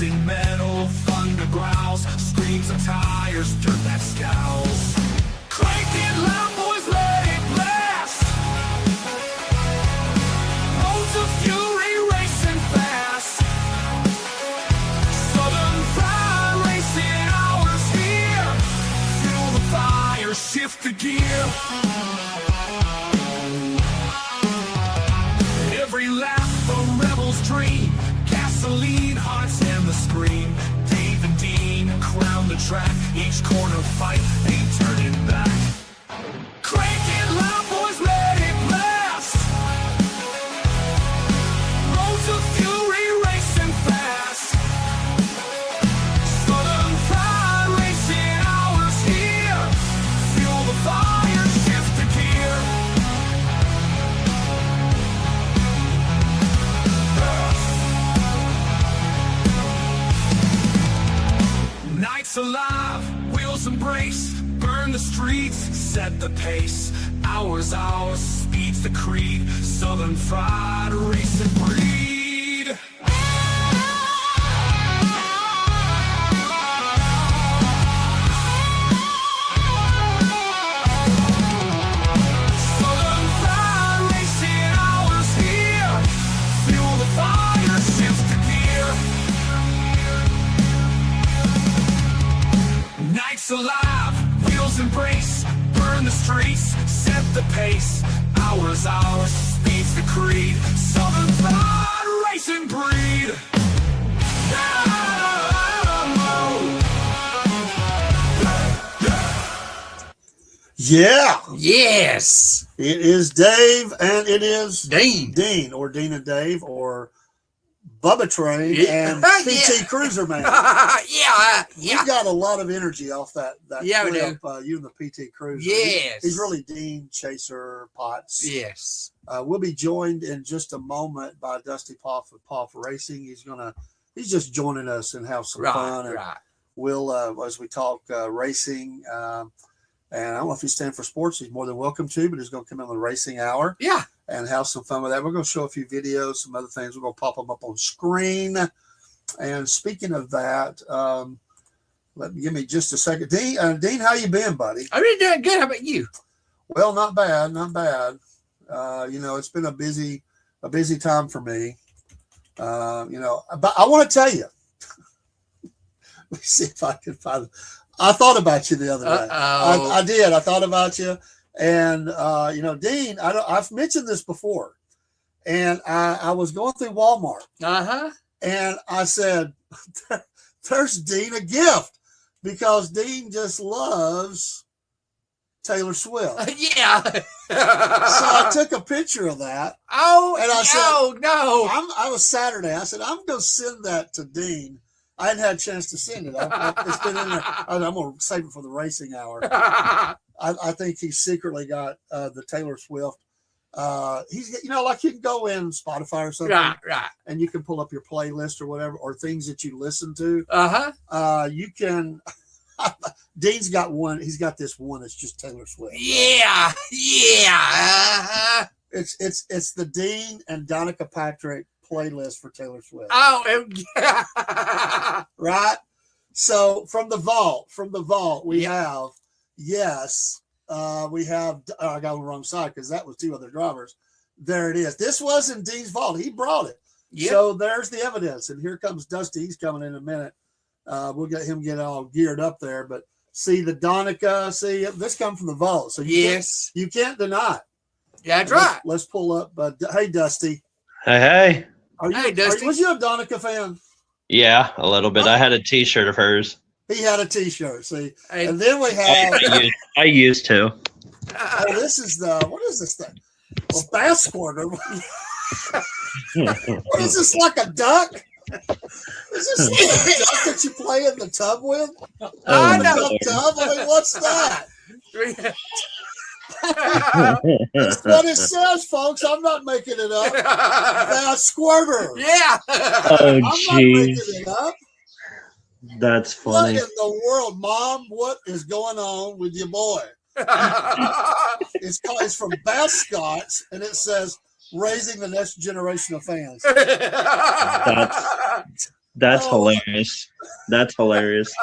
Melting metal, thunder growls, screams of tires, dirt that scowls. Crank it loud, boys, let it blast. Roads of fury racing fast. Southern Pride racing hours here. Fuel the fire, shift the gear. Every lap a rebel's dream. Gasoline, hearts and the scream. Dave and Dean crown the track. Each corner fight, ain't turning back. Crank it loud, boys, let it blast. Roads of fury racing fast. Southern Pride racing hours here. Fuel the fire, shift the gear. Nights alive, wheels embrace, burn the streets, set the pace. Hours, speed's the creed. Southern Fried racing breed. Southern Fried racing hours here. Fuel the fire, shift the gear. Nights alive, wheels embrace, burn the streets, set the pace. Hours, speed's the creed. Southern Fried racing breed. Yeah, Yes. it is Dave and it is Dean. or Dean and Dave, or Bubba Train Yeah. and PT Cruiser Man. yeah. You got a lot of energy off that Yeah, we clip, you and the PT Cruiser. Yes. He's really Dean Chaser Potts. Yes. We'll be joined in just a moment by Dusty Poff with Poff Racing. He's just joining us and have some fun. And Right. we'll, as we talk racing, and I don't know if he's staying for sports. He's more than welcome to, but he's going to come in the racing hour. Yeah. And have some fun with that. We're going to show a few videos, some other things. We're going to pop them up on screen. And speaking of that, give me just a second. Dean, how you been, buddy? I'm really doing good. How about you? Well, not bad. It's been a busy time for me. But I want to tell you. Let me see if I can find it. I thought about you the other day. I did. I thought about you. And, Dean, I've mentioned this before. And I was going through Walmart. Uh-huh. And I said, there's Dean a gift. Because Dean just loves Taylor Swift. Yeah. So I took a picture of that. Oh, and I said, no. I was Saturday. I said, I'm going to send that to Dean. I hadn't had a chance to send it. It's been in there. I'm going to save it for the racing hour. I think he secretly got the Taylor Swift. He's, like you can go in Spotify or something. Right. And you can pull up your playlist or whatever, or things that you listen to. Uh-huh. You can. Dean's got one. He's got this one that's just Taylor Swift. Yeah. Uh-huh. It's the Dean and Danica Patrick playlist for Taylor Swift. Oh, right. So from the vault, we have, yes, we have, I got on the wrong side because that was two other drivers. There it is. This wasn't Dean's vault. He brought it. Yep. So there's the evidence. And here comes Dusty. He's coming in a minute. We'll get him all geared up there. But see the Danica, this come from the vault. So you can't deny it. Yeah, that's right. Let's pull up. Hey, Dusty. Hey. Dusty. Was you a Danica fan? Yeah, a little bit. I had a T-shirt of hers. He had a T-shirt. See, and then we have. I used to. This is what is this thing? A bass squirter. What is this, like a duck? Is this like a duck that you play in the tub with? Tub? I mean, what's that? That's what it says, folks. I'm not making it up. Bass squirter. Yeah. Oh, I'm not making it up. That's funny. What in the world, Mom? What is going on with your boy? It's from Bass Scots, and it says raising the next generation of fans. That's Oh. hilarious. That's hilarious.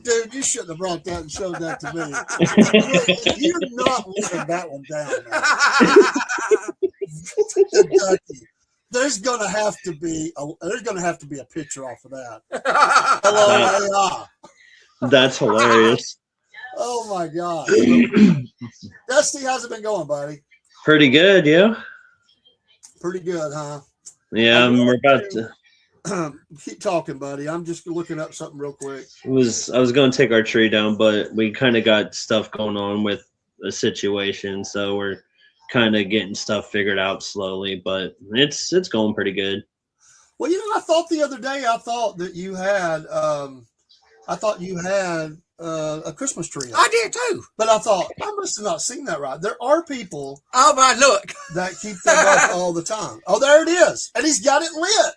Dude, you shouldn't have brought that and showed that to me. You're not living that one down, man. Kentucky. There's gonna have to be a picture off of that. Hello, AI. That's hilarious. Oh my God. Dusty, how's it been going, buddy? Pretty good, yeah. Pretty good, huh? Yeah, we're about to. Keep talking, buddy. I'm just looking up something real quick. I was going to take our tree down, but we kind of got stuff going on with the situation, so we're kind of getting stuff figured out slowly. But it's going pretty good. Well, I thought the other day, that you had, a Christmas tree. I did too. But I thought I must have not seen that right. There are people Oh my, look. that keep that up all the time. Oh, there it is, and he's got it lit.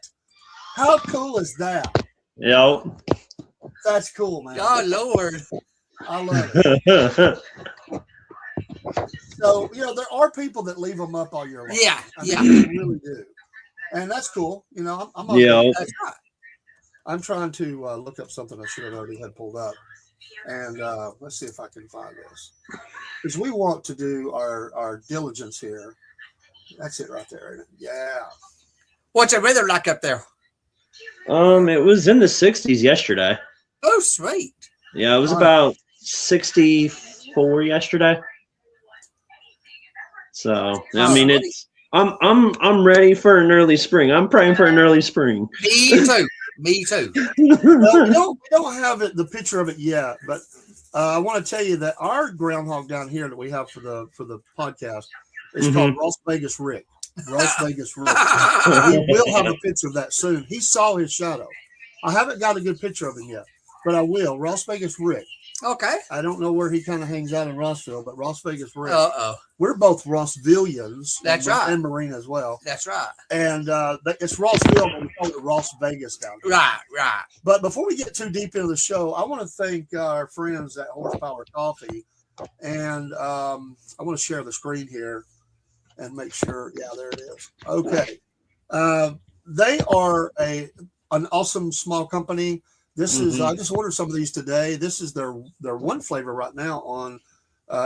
How cool is that? Yep. That's cool, man. Oh Lord. I love it. So there are people that leave them up all year long. Yeah, I mean, yeah. they really do, and that's cool. I'm okay. Yeah. That's right. I'm trying to look up something I should have already had pulled up, and let's see if I can find this, because we want to do our diligence here. That's it right there, isn't it? Yeah. What's the weather like up there? It was in the 60s yesterday. Oh, sweet. Yeah, it was about 64 yesterday. So I mean, I'm ready for an early spring. I'm praying for an early spring. Me too. Me too. Well, we don't have the picture of it yet, but I want to tell you that our groundhog down here that we have for the podcast is called Ross Vegas Rick. Ross Vegas Rick. We will have a picture of that soon. He saw his shadow. I haven't got a good picture of him yet, but I will. Ross Vegas Rick. Okay. I don't know where he kind of hangs out in Rossville, but Ross Vegas Rick. Uh-oh. We're both Rossvillians. That's right. And Marine as well. That's right. And it's Rossville, but we call it Ross Vegas down here. Right. But before we get too deep into the show, I want to thank our friends at Horsepower Coffee. And I want to share the screen here and make sure. Yeah, there it is. Okay. They are an awesome small company. This is, I just ordered some of these today. This is their one flavor right now on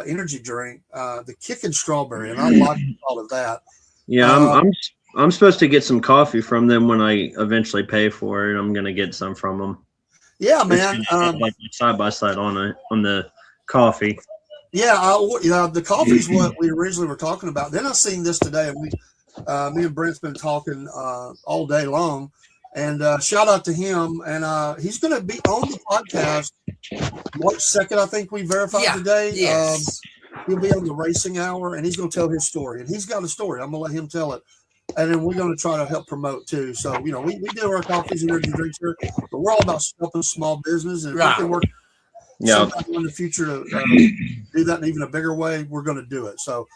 energy drink, the Kickin' Strawberry. And I like all of that. Yeah, I'm supposed to get some coffee from them when I eventually pay for it. I'm gonna get some from them. Yeah, man. Like side by side on the coffee. Yeah, the coffee's what we originally were talking about. Then I seen this today, and me and Brent's been talking all day long. And shout out to him. And he's going to be on the podcast March 2nd, I think we verified today. Yes. He'll be on the Racing Hour, and he's going to tell his story. And he's got a story. I'm going to let him tell it. And then we're going to try to help promote, too. So, we do our coffees and energy drinks here, but we're all about helping small business. And if we can work sometime in the future to do that in even a bigger way, we're going to do it. So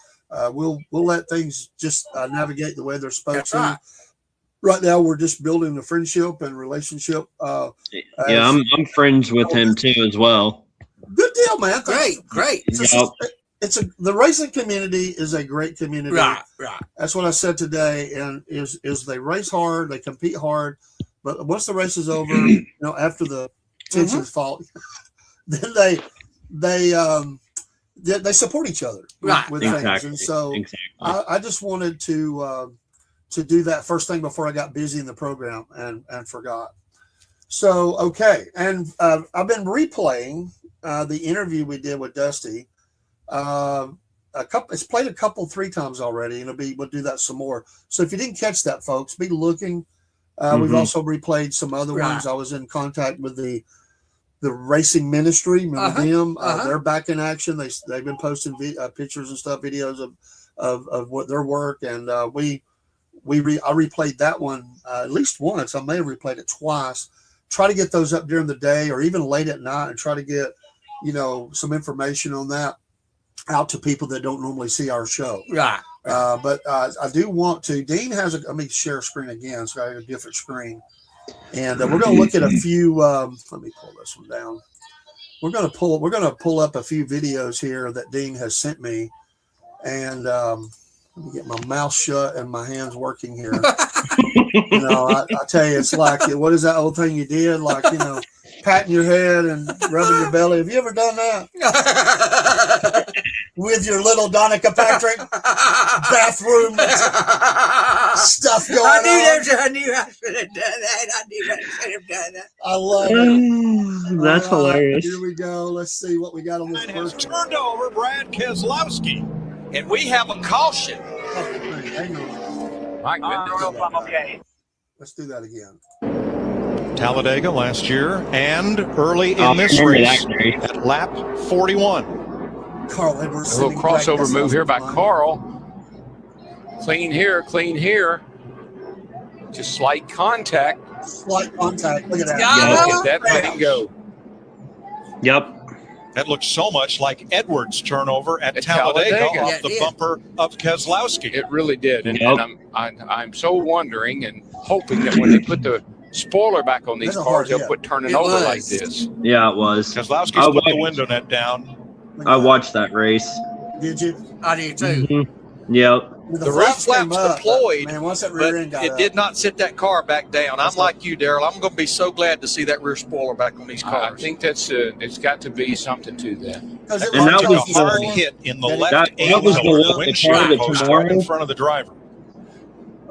we'll let things just navigate the way they're supposed to. Right. Right now, we're just building a friendship and relationship. Yeah, I'm friends with him too as well. Good deal, man. Great. The racing community is a great community. Right. That's what I said today. And is they race hard, they compete hard, but once the race is over, after the tensions fall, then they support each other with things. And so I just wanted to do that first thing before I got busy in the program and forgot. So, okay. And I've been replaying the interview we did with Dusty. It's played 3 times already, and we'll do that some more. So if you didn't catch that, folks, be looking. We've also replayed some other ones. I was in contact with the racing ministry. Remember them? They're back in action. They've been posting pictures and stuff, videos of what their work, and I replayed that one at least once. I may have replayed it twice. Try to get those up during the day or even late at night, and try to get some information on that out to people that don't normally see our show. Right. But I do want to. Dean has let me share screen again, so I have a different screen, and we're going to look at a few. Let me pull this one down. We're going to pull up a few videos here that Dean has sent me, and Let me get my mouth shut and my hands working here. I tell you, it's like, what is that old thing you did? Like, patting your head and rubbing your belly. Have you ever done that? With your little Donica Patrick bathroom stuff going on. I knew I should have done that. I knew I should have done that. I love it. That's All right, hilarious. Here we go. Let's see what we got on this Has first. turned over Brad Keselowski, and we have a caution. Hang on. My goodness. Let's do that again. Talladega last year and early in this remember race that, Gary. at lap 41. Carl Edwards. A little sitting back. crossover That's move here by fun. Carl. Clean here, clean here. Just slight contact. Slight contact. Look at that. Yeah. Look at that thing go. Yep. That looked so much like Edwards' turnover at At Talladega Talladega. off Yeah, it the did. bumper of Keselowski. It really did. And, Yep. and I'm so wondering and hoping that when they put the spoiler back on these That's a cars, hard they'll hit. quit turning It over was. like this. Yeah, it was. Keselowski's I put the watched- window net down. Look at I that. watched that race. Did you? I do too. Mhm. Yep. When The rear flaps came flaps up, deployed, Man, once that But rear end got it up, did not sit that car back down. That's I'm like you, Daryl. I'm going to be so glad to see that rear spoiler back on these I cars. think that's it's got to be something to that. 'cause it And that took was a hard the- hit in the that- left that angle was the of one- the the windshield car that post tomorrow- right in front of the driver.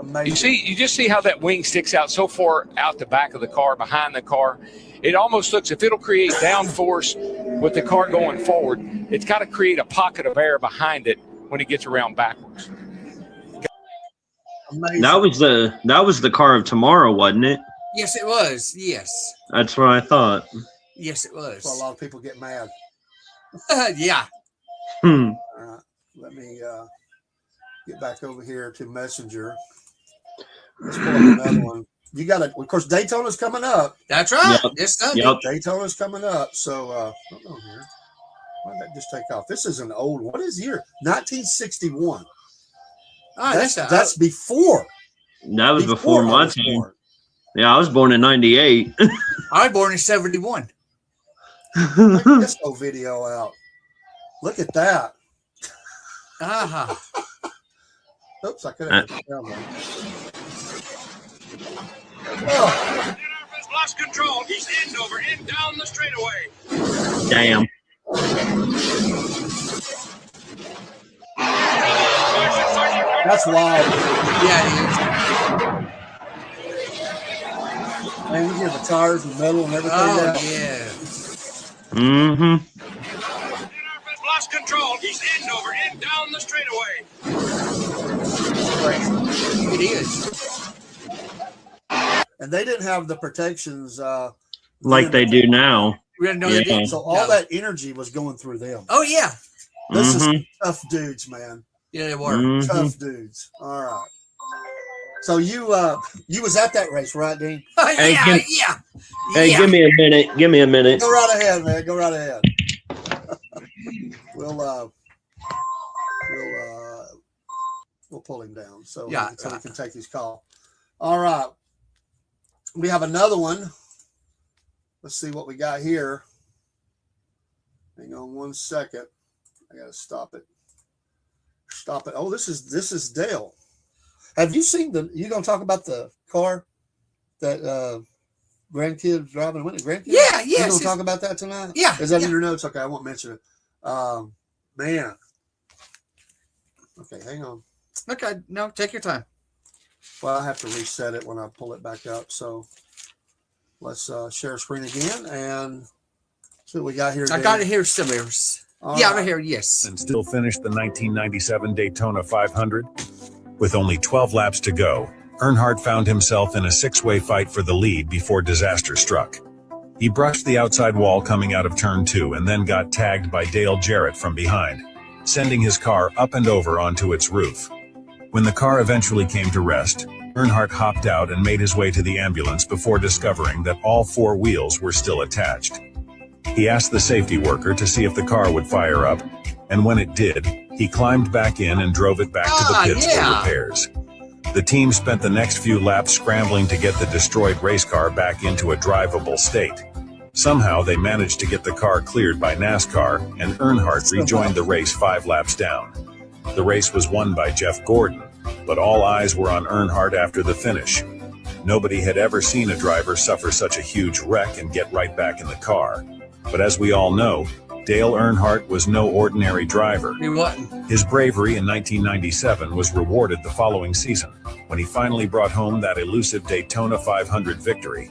amazing. You just see how that wing sticks out so far out the back of the car, behind the car. It almost looks, if it'll create downforce with the car going forward, it's got to create a pocket of air behind it when it gets around backwards. Amazing. That was the car of tomorrow, wasn't it? Yes, it was. Yes. That's what I thought. Yes, it That's why a was. lot of people get mad. Yeah. Hmm. All right, let me get back over here to Messenger. Let's pull up another one. You got it. Of course, Daytona's coming up. That's right. Yep. This Sunday. Yep. Daytona's coming up. So, hold on here. Why did that just take off? This is an old one. What is the year? 1961. Oh, That's before. That was before I my was time. born. Yeah, I was born in '98. I was born in 71. Check this old video out. Look at that. Aha. Oops, I could have down there. Oh, Lost control. He's end over, end down the straightaway. Damn. that's wild. Yeah, it Man, you hear the tires and metal and is. everything. Oh, down. yeah. Mm-hmm. Lost control. He's end over, end down the straightaway. It is. And they didn't have the protections Like they do now. We didn't know they Yeah. did. So all No. that energy was going through them. Oh, yeah. This is Mhm. tough dudes, man. Yeah, they were. Mhm. Tough dudes. All right. So you was at that race, right, Dean? Hey, yeah, give- yeah. Hey, yeah. give me a minute. Give me a minute. Go right ahead, man. Go right ahead. We'll pull him down so Yeah, so we can take his call. All right. We have another one. Let's see what we got here. Hang on 1 second. I gotta stop it. Stop it. Oh, this is Dale. Have you seen you gonna talk about the car that grandkids driving? When grandkids? Yeah, You yes. gonna talk about that tonight? Yeah, Is that yeah. in your notes? Okay, I won't mention it. Man. Okay, hang on. Okay, no, take your time. Well, I have to reset it when I pull it back up. So let's share screen again and see what we got here. I Dave. got it here, Simmers. All Yeah, right. right here, yes. And still finished the 1997 Daytona 500. With only 12 laps to go, Earnhardt found himself in a six-way fight for the lead before disaster struck. He brushed the outside wall coming out of turn 2 and then got tagged by Dale Jarrett from behind, sending his car up and over onto its roof. When the car eventually came to rest, Earnhardt hopped out and made his way to the ambulance before discovering that all 4 wheels were still attached. He asked the safety worker to see if the car would fire up, and when it did, he climbed back in and drove it back to the pits for yeah. repairs. The team spent the next few laps scrambling to get the destroyed race car back into a drivable state. Somehow they managed to get the car cleared by NASCAR, and Earnhardt rejoined the race 5 laps down. The race was won by Jeff Gordon, but all eyes were on Earnhardt after the finish. Nobody had ever seen a driver suffer such a huge wreck and get right back in the car. But as we all know, Dale Earnhardt was no ordinary driver. He wasn't. His bravery in 1997 was rewarded the following season, when he finally brought home that elusive Daytona 500 victory.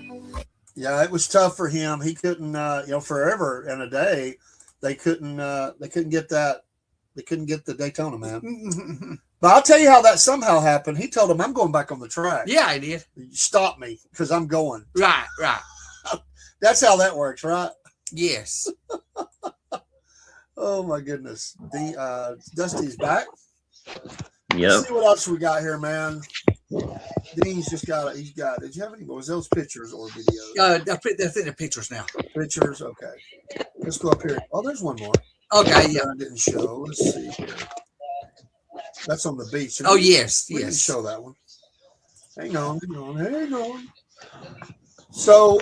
Yeah, it was tough for him. He couldn't, forever and a day, they couldn't get that. They couldn't get the Daytona, man. But I'll tell you how that somehow happened. He told him, "I'm going back on the track." Yeah, I did. Stop me, because I'm going. Right. That's how that works, right? Yes. Oh my goodness. Dusty's back. Yep. Let's see what else we got here, man. Dean's just got. Did you have any? Was those pictures or videos? They're in the pictures now. Pictures. Okay. Let's go up here. Oh, there's one more. Okay, yeah. I didn't show. Let's see here. That's on the beach. Oh, yes, We didn't yes. show that one. Hang on. So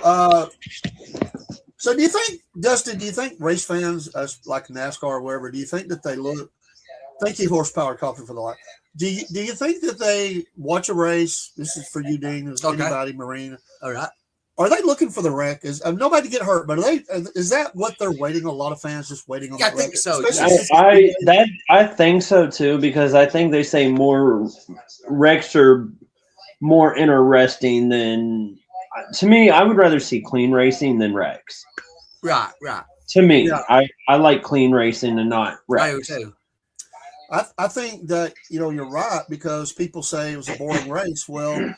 do you think, Dustin, do you think race fans, like NASCAR or wherever, do you think that they look, thank you, Horsepower Coffee, for the light. Do you think that they watch a race? This is for you, Dean, as Okay. anybody, Marina. All right. Are they looking for the wreck? Is nobody to get hurt, but is that what they're waiting on? A lot of fans just waiting on Yeah, I the think wreck? so. Especially I think so too, because I think they say more wrecks are more interesting than, to me, I would rather see clean racing than wrecks. Right. To me, Yeah. I like clean racing and not I do wrecks. too. I think that, you're right, because people say it was a boring race. Well,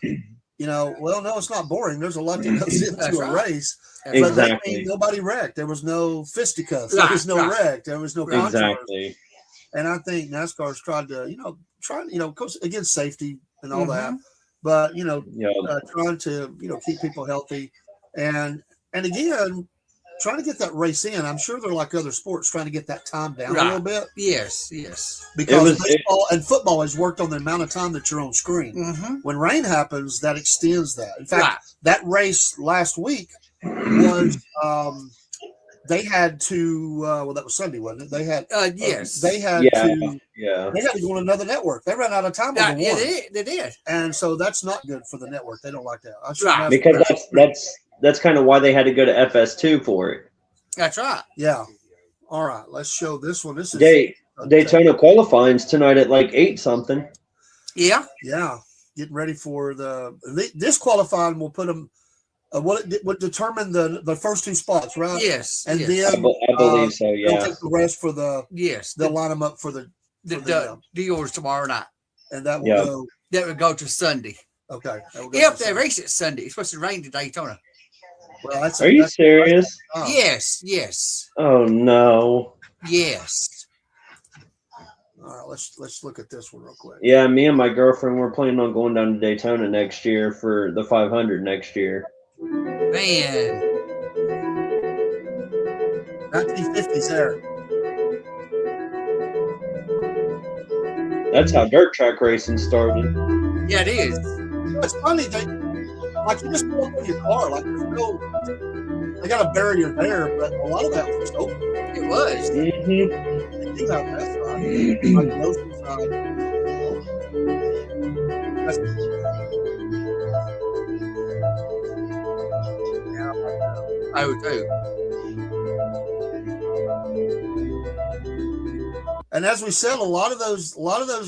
no, it's not boring. There's a lot that goes into That's a right. race. That's But that Exactly. means nobody wrecked. There was no fisticuffs. There Right, was no right. wreck. There was no controversy. Exactly. And I think NASCAR's tried to, course, against safety and all that. Mhm. But, Yeah. trying to, keep people healthy. And again, trying to get that race in. I'm sure they're like other sports, trying to get that time down a little bit. Yes. Because baseball and football has worked on the amount of time that you're on screen. Mm-hmm. When rain happens, that extends that. In fact, Right. that race last week was they had to that was Sunday, wasn't it? They had Yes. they had Yeah. to Yeah. they had to go on another network. They ran out of time on the Yeah, one. they did. And so that's not good for the network. They don't like that. I should Right. have- Because that's kind of why they had to go to FS2 for it. That's right. yeah. All right, let's show this one. This is Daytona qualifying's tonight at like 8 something. Yeah. Yeah, getting ready for this qualifying will put them. Would determine the first 2 spots, right? Yes. And yes. then I believe so. they'll Yeah. take the rest for Yes. they'll line them up for the Dealers tomorrow night. and that will Yeah. go. That would go to Sunday. Okay. That will go If to they Sunday. race it Sunday, it's supposed to rain to Daytona. Well, that's Are you that's- serious? oh. Yes. Oh no. Yes. All right, let's look at this one real quick. Yeah, me and my girlfriend were planning on going down to Daytona next year for the 500 next year. Man. 1950s there. That's how dirt track racing started. Yeah, it is. It's funny like you just pull up in your car, like there's no. They got a barrier there, but a lot of that was just open. It was. Mm-hmm. They do have that side, like the ocean side. I would too. And as we said, a lot of those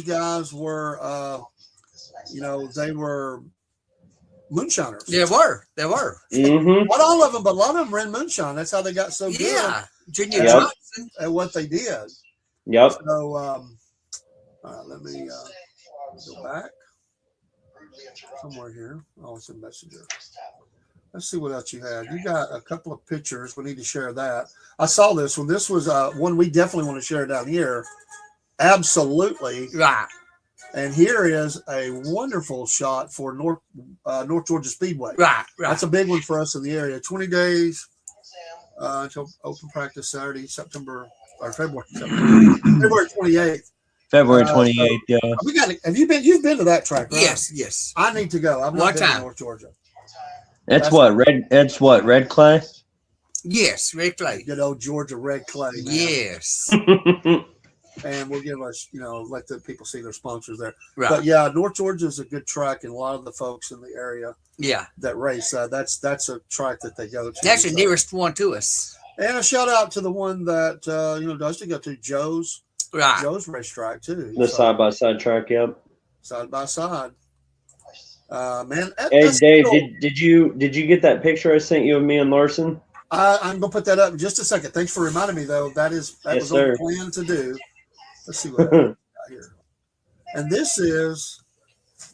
guys were, they were moonshiners. They were. Mm-hmm. Not all of them, but a lot of them ran moonshine. That's how they got so good Yeah. Junior Yep. Johnson. at what they did. Yep. So, all right, let me go back somewhere here. Oh, it's a messenger. Let's see what else you had. You got a couple of pictures. We need to share that. I saw this one. This was one we definitely want to share down here. Absolutely. Right. And here is a wonderful shot for North Georgia Speedway. Right. That's a big one for us in the area. 20 days until open practice Saturday, February 28th. February So 28th. Yeah. You've been to that track, right? Yes. I need to go. I've not One been to time. North Georgia. That's what red clay. Yes, Rick Clay. Good old Georgia red clay. Man. Yes. and we'll give us, let the people see their sponsors there. Right. But yeah, North Georgia is a good track, and a lot of the folks in the area Yeah. that race, that's a track that they go to. That's the So- nearest one to us. And a shout out to the one that Dusty got to, Joe's Right. racetrack too. The So, side-by-side track, yep. side by side. Man, Hey that's Dave, cool. did you get that picture I sent you of me and Larson? I'm gonna put that up in just a second. Thanks for reminding me, though. That Yes, was on the sir. plan to do. Let's see what I got here. And this is,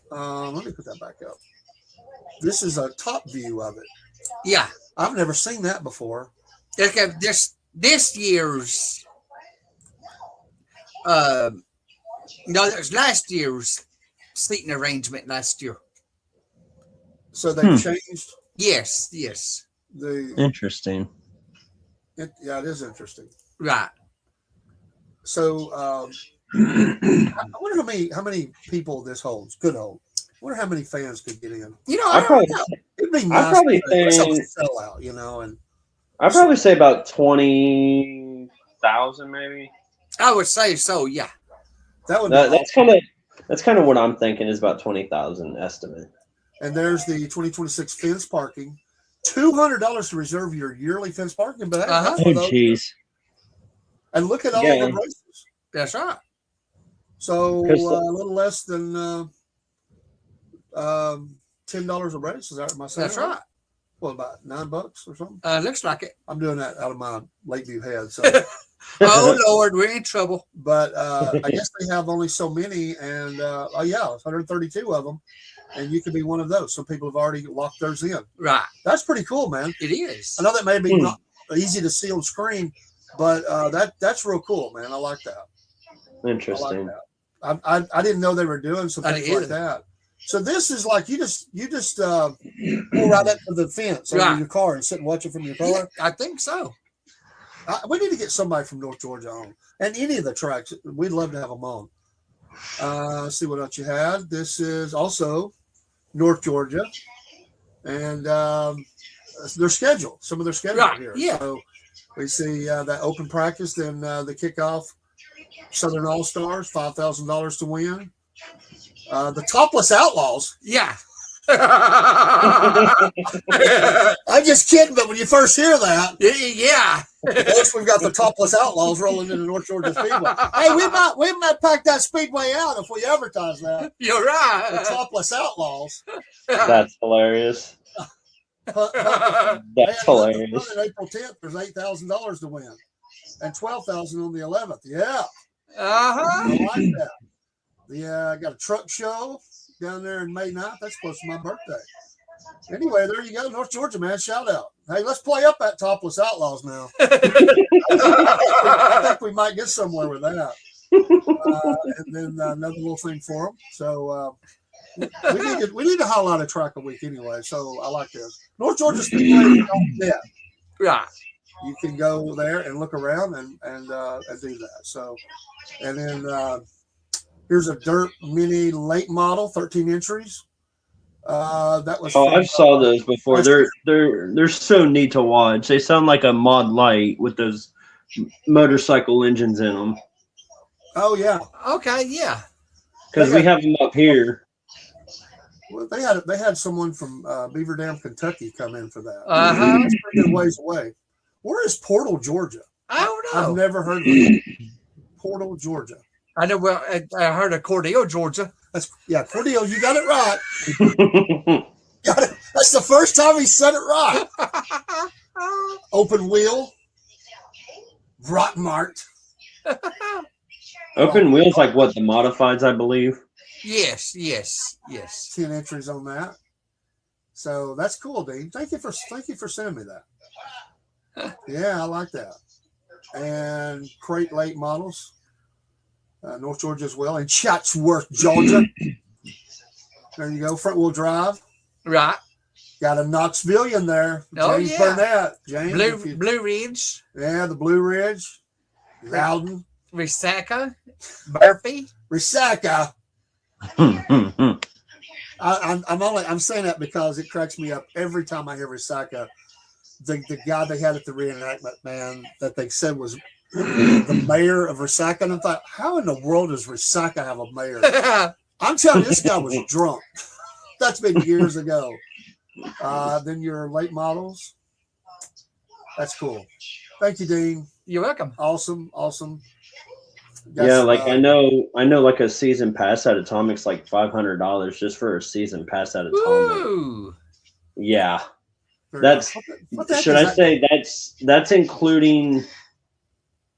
let me put that back up. This is a top view of it. Yeah. I've never seen that before. Okay, this year's no, there's last year's seating arrangement last year. So they've changed Yes. the. Interesting. Yeah, it is interesting. Right. So I wonder how many people this could hold. I wonder how many fans could get in. I don't know. It'd be I'd nice. probably to say- sell out, and I'd probably say about 20,000, maybe. I would say so, yeah. that would be That's kind of what I'm thinking is about 20,000 estimate. And there's the 2026 fence parking. $200 to reserve your yearly fence parking. But Uh-huh. for those- jeez. and look at all Yeah. the races. That's right. So a 'Cause, little less than $10 a race. Is that my saying? That's right. What, about $9 or something? Looks like it. I'm doing that out of my Lakeview head. So, Oh Lord, we're in trouble. but I guess they have only so many, and 132 of them, and you could be one of those. Some people have already locked theirs in. Right. That's pretty cool, man. It is. I know that may be not easy to see on screen, but that's real cool, man. I like that. I like Interesting. that. I didn't know they were doing some I things didn't like that. So this is like you just pull right up to the fence over Right. your car and sit and watch it from your Yeah, car. I think so. We need to get somebody from North Georgia on, and any of the tracks. We'd love to have them on. Let's see what else you had. This is also North Georgia, and their schedule. Some of their schedule Right, here. yeah. So we see that open practice, then the kickoff, Southern All Stars, $5,000 to win. The Topless Outlaws. Yeah. I'm just kidding, but when you first hear that, Yeah. first we've got the Topless Outlaws rolling into North Georgia Speedway. Hey, we might pack that speedway out if we advertise that. You're The right. Topless Outlaws. That's hilarious. That's hilarious. On April 10th, there's $8,000 to win, and $12,000 on the 11th. Yeah, Uh-huh. I like that. I got a truck show down there in May 9th. That's close to my birthday. Anyway, there you go, North Georgia, man. Shout out. Hey, let's play up that Topless Outlaws now. I think we might get somewhere with that. And then another little thing for them. So we need to highlight a track a week anyway. So I like this. North Georgia Speedway.net. Right. You can go there and look around and do that. So, and then here's a dirt mini late model, 13 entries. That was. Oh, from, I saw those before. They're so neat to watch. They sound like a mod light with those motorcycle engines in them. Oh yeah. Okay, yeah. Because we have them up here. Well, they had someone from Beaver Dam, Kentucky, come in for that. Uh-huh. That's a pretty good ways away. Where is Portal, Georgia? I don't I've know. never heard of it. Portal, Georgia. I know. Well, I heard of Cordeo, Georgia. Cordell, you got it right. That's the first time he said it right. Open wheel, Rock Mart. Open wheels, like what, the modifieds, I believe. Yes. 10 entries on that. So that's cool, Dean. Thank you for sending me that. Yeah, I like that. And crate late models, North Georgia as well, and Chatsworth, Georgia. There you go, front wheel drive. Right. Got a Knoxvillian there. Oh, James yeah. Burnett. James, Blue Ridge, yeah, the Blue Ridge, Loudon, Resaca, Murphy. Resaca. I'm saying that because it cracks me up every time I hear Resaca. The guy they had at the reenactment, man, that they said was the mayor of Resaca. And I thought, how in the world does Resaca have a mayor? I'm telling you, this guy was drunk. That's been years ago. Then your late models. That's cool. Thank you, Dean. You're welcome. Awesome. Yeah, like I know like a season pass at Atomic's like $500 just for a season pass at Atomic. Ooh. Yeah. That's should I say that's including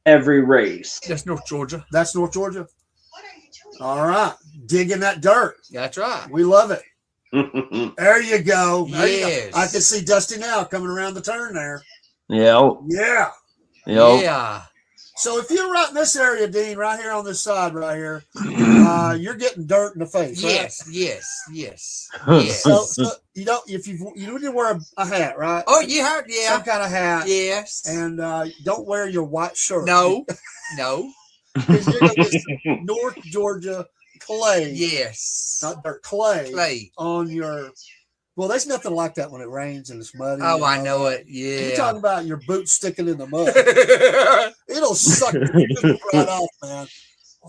every race. That's North Georgia. That's North Georgia. All right. Digging that dirt. That's right. We love it. There you go. Yes. I can see Dusty now coming around the turn there. Yeah. Yeah. Yeah. So if you're right in this area, Dean, right here on this side right here, you're getting dirt in the face. Yes. So you don't you need to wear a hat, right? Oh, yeah. Some kind of hat. Yes. And don't wear your white shirt. No. Because you're going to get some North Georgia clay. Yes. Not dirt, clay. Clay. On your. Well, there's nothing like that when it rains and it's muddy. Oh, I know it. Yeah. You're talking about your boots sticking in the mud. It'll suck your boots right off, man.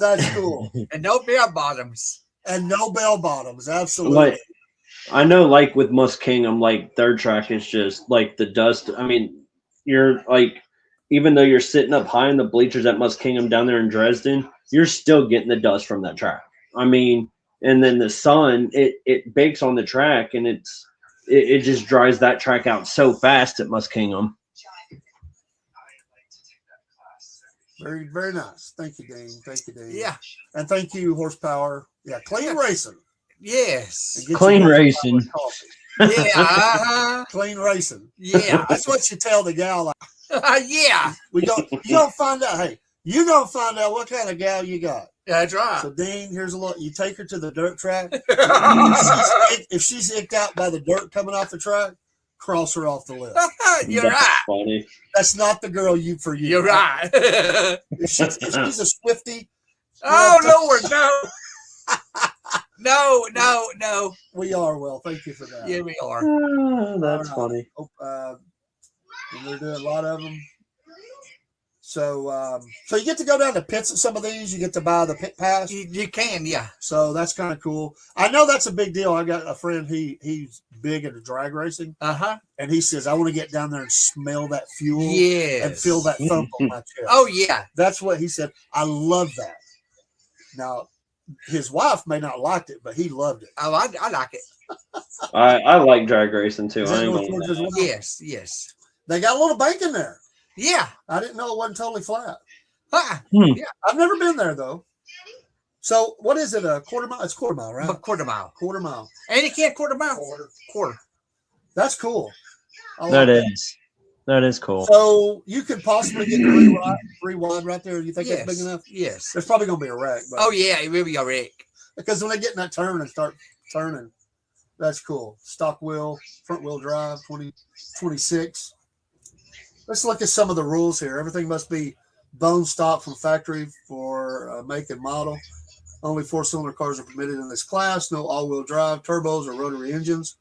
That's cool. And no bell bottoms. Absolutely. Like, I know, like with Muskingum, like third track is just like the dust. I mean, you're like, even though you're sitting up high in the bleachers at Muskingum down there in Dresden, you're still getting the dust from that track. I mean, and then the sun, it bakes on the track, and it just dries that track out so fast at Muskingum. Very, very nice. Thank you, Dean. Yeah. And thank you, Horsepower. Yeah, clean racing. Yes. Clean racing. Yeah. Clean racing. Yeah. That's what you tell the gal. Like, yeah. you don't find out. Hey, you don't find out what kind of gal you got. That's right. So, Dean, here's a look. You take her to the dirt track. If she's icked out by the dirt coming off the track, cross her off the list. You're That's right. funny. That's not the girl for you. You're right. If she's a Swiftie. Oh, Lord, no. No. We are. Well, thank you for that. Yeah, we are. That's funny. And they're doing a lot of them. So you get to go down to pits at some of these. You get to buy the pit pass. You can, yeah. So that's kind of cool. I know that's a big deal. I got a friend. He's big into drag racing. And he says, I want to get down there and smell that fuel. Yes. And feel that thump on my chest. Oh, yeah. That's what he said. I love that. Now, his wife may not liked it, but he loved it. Oh, I like it. I like drag racing too. Yes. They got a little bank in there. Yeah. I didn't know it wasn't totally flat. Yeah. I've never been there, though. So what is it, a quarter mile? It's quarter mile, right? Quarter mile. Quarter mile. And you can't quarter mile. Quarter. That's cool. That is cool. So you could possibly get three wide right there. You think that's big enough? Yes. There's probably going to be a wreck. But Oh, yeah. It will be a wreck. because when they get in that turn and start turning, that's cool. Stock wheel, front wheel drive, 26. Let's look at some of the rules here. Everything must be bone stock from factory for make and model. Only 4-cylinder cars are permitted in this class. No all-wheel drive, turbos, or rotary engines.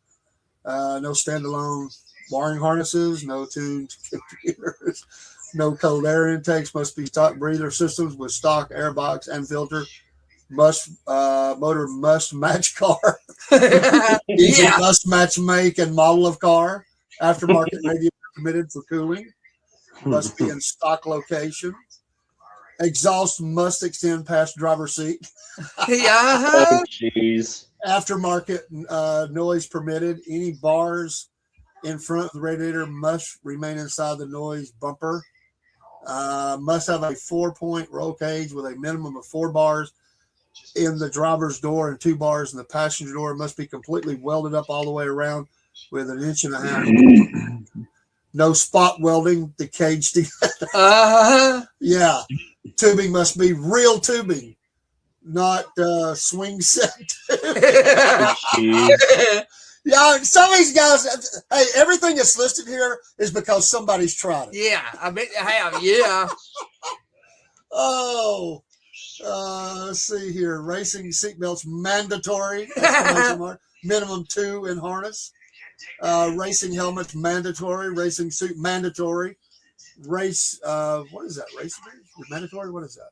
No standalone wiring harnesses. No tuned computers. No cold air intakes. Must be stock breather systems with stock airbox and filter. Motor must match car. Engine must match make and model of car. Aftermarket radiator permitted for cooling. Must be in stock location. Exhaust must extend past driver's seat. Oh, jeez. Aftermarket noise permitted. Any bars in front of the radiator must remain inside the noise bumper. Must have a 4-point roll cage with a minimum of 4 bars in the driver's door and 2 bars in the passenger door. Must be completely welded up all the way around with 1.5 inches. No spot welding the cage together. Yeah. Tubing must be real tubing, not swing set. Yeah, some of these guys, hey, everything that's listed here is because somebody's tried it. Yeah, I bet they have. Yeah. Oh, let's see here. Racing seatbelts mandatory. Minimum 2 in harness. Racing helmets mandatory. Racing suit mandatory. race. What is that? Race mandatory? What is that?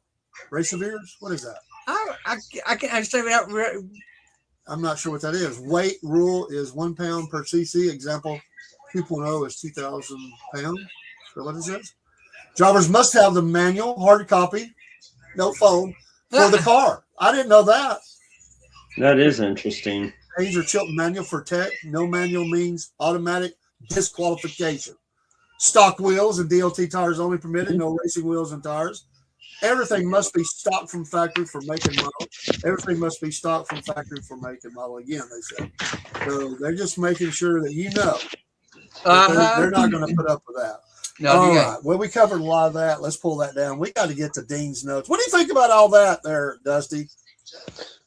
Race of ears? What is that? I can't understand that. I'm not sure what that is. Weight rule is 1 pound per cc. Example 2.0 is 2,000 pounds. So what is this? Drivers must have the manual, hard copy, no phone, for the car. I didn't know that. That is interesting. Change or tilt manual for tech. No manual means automatic disqualification. Stock wheels and DOT tires only permitted. No racing wheels and tires. Everything must be stock from factory for make and model. Everything must be stock from factory for make and model. Again, they said. So they're just making sure that you know. They're not going to put up with that. No, all right. Well, we covered a lot of that. Let's pull that down. We got to get to Dean's notes. What do you think about all that there, Dusty?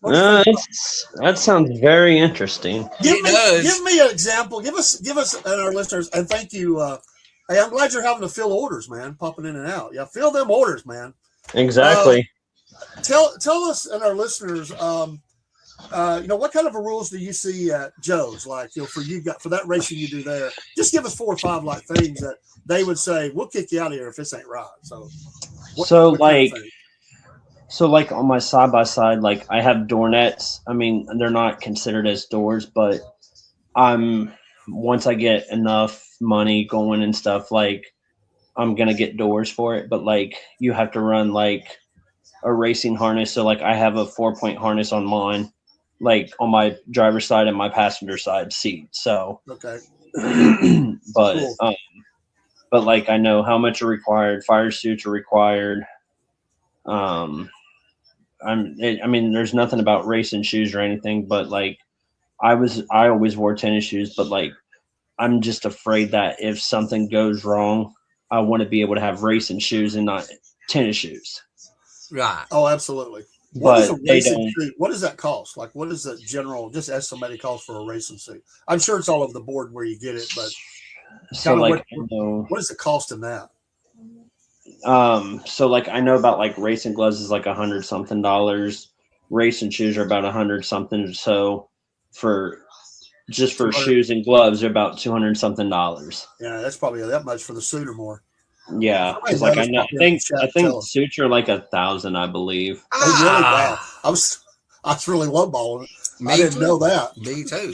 That sounds very interesting. Give me an example. Give us and our listeners, and thank you. Hey, I'm glad you're having to fill orders, man, popping in and out. Yeah, fill them orders, man. Exactly. Tell us and our listeners, what kind of rules do you see at Joe's? Like, for that racing you do there, just give us 4 or 5 things that they would say, we'll kick you out of here if this ain't right. So on my side by side, like I have door nets. I mean, they're not considered as doors, but once I get enough money going and stuff, like I'm gonna get doors for it. But like you have to run like a racing harness. So like I have a 4-point harness on mine, like on my driver's side and my passenger side seat. So okay. But cool. But like I know how much are required. Fire suits are required. I mean, there's nothing about racing shoes or anything, but like I always wore tennis shoes, but like I'm just afraid that if something goes wrong, I want to be able to have racing shoes and not tennis shoes. Right. Oh, absolutely. What does that cost? Like, what is the general, just estimated cost for a racing suit? I'm sure it's all over the board where you get it, but so like what is the cost in that? So like I know about like racing gloves is like $100 something. Racing shoes are about $100 something. So for shoes and gloves, they're about $200 something. Yeah, that's probably that much for the suit or more. Yeah, because like I think suits are like 1,000, I believe. Oh, really? Wow. I was really lowballing it. I didn't know that. Me too.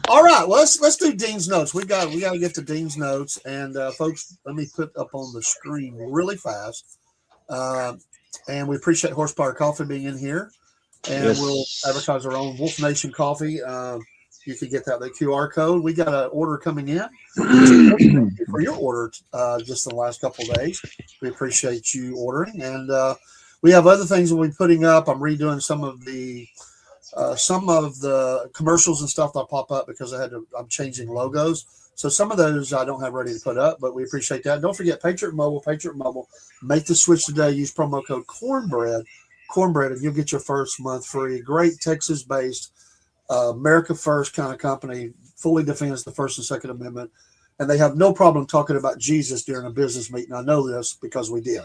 All right, well, let's do Dean's notes. We got to get to Dean's notes, and folks, let me put up on the screen really fast. And we appreciate Horsepower Coffee being in here, and yes. We'll advertise our own Wolf Nation coffee. You can get the QR code. We got an order coming in for your order just in the last couple of days. We appreciate you ordering, and we have other things we'll be putting up. I'm redoing some of the commercials and stuff that pop up because I'm changing logos. So some of those I don't have ready to put up, but we appreciate that. Don't forget Patriot Mobile. Make the switch today. Use promo code Cornbread, and you'll get your first month free. Great Texas-based, America First kind of company, fully defends the First and Second Amendment, and they have no problem talking about Jesus during a business meeting. I know this because we did.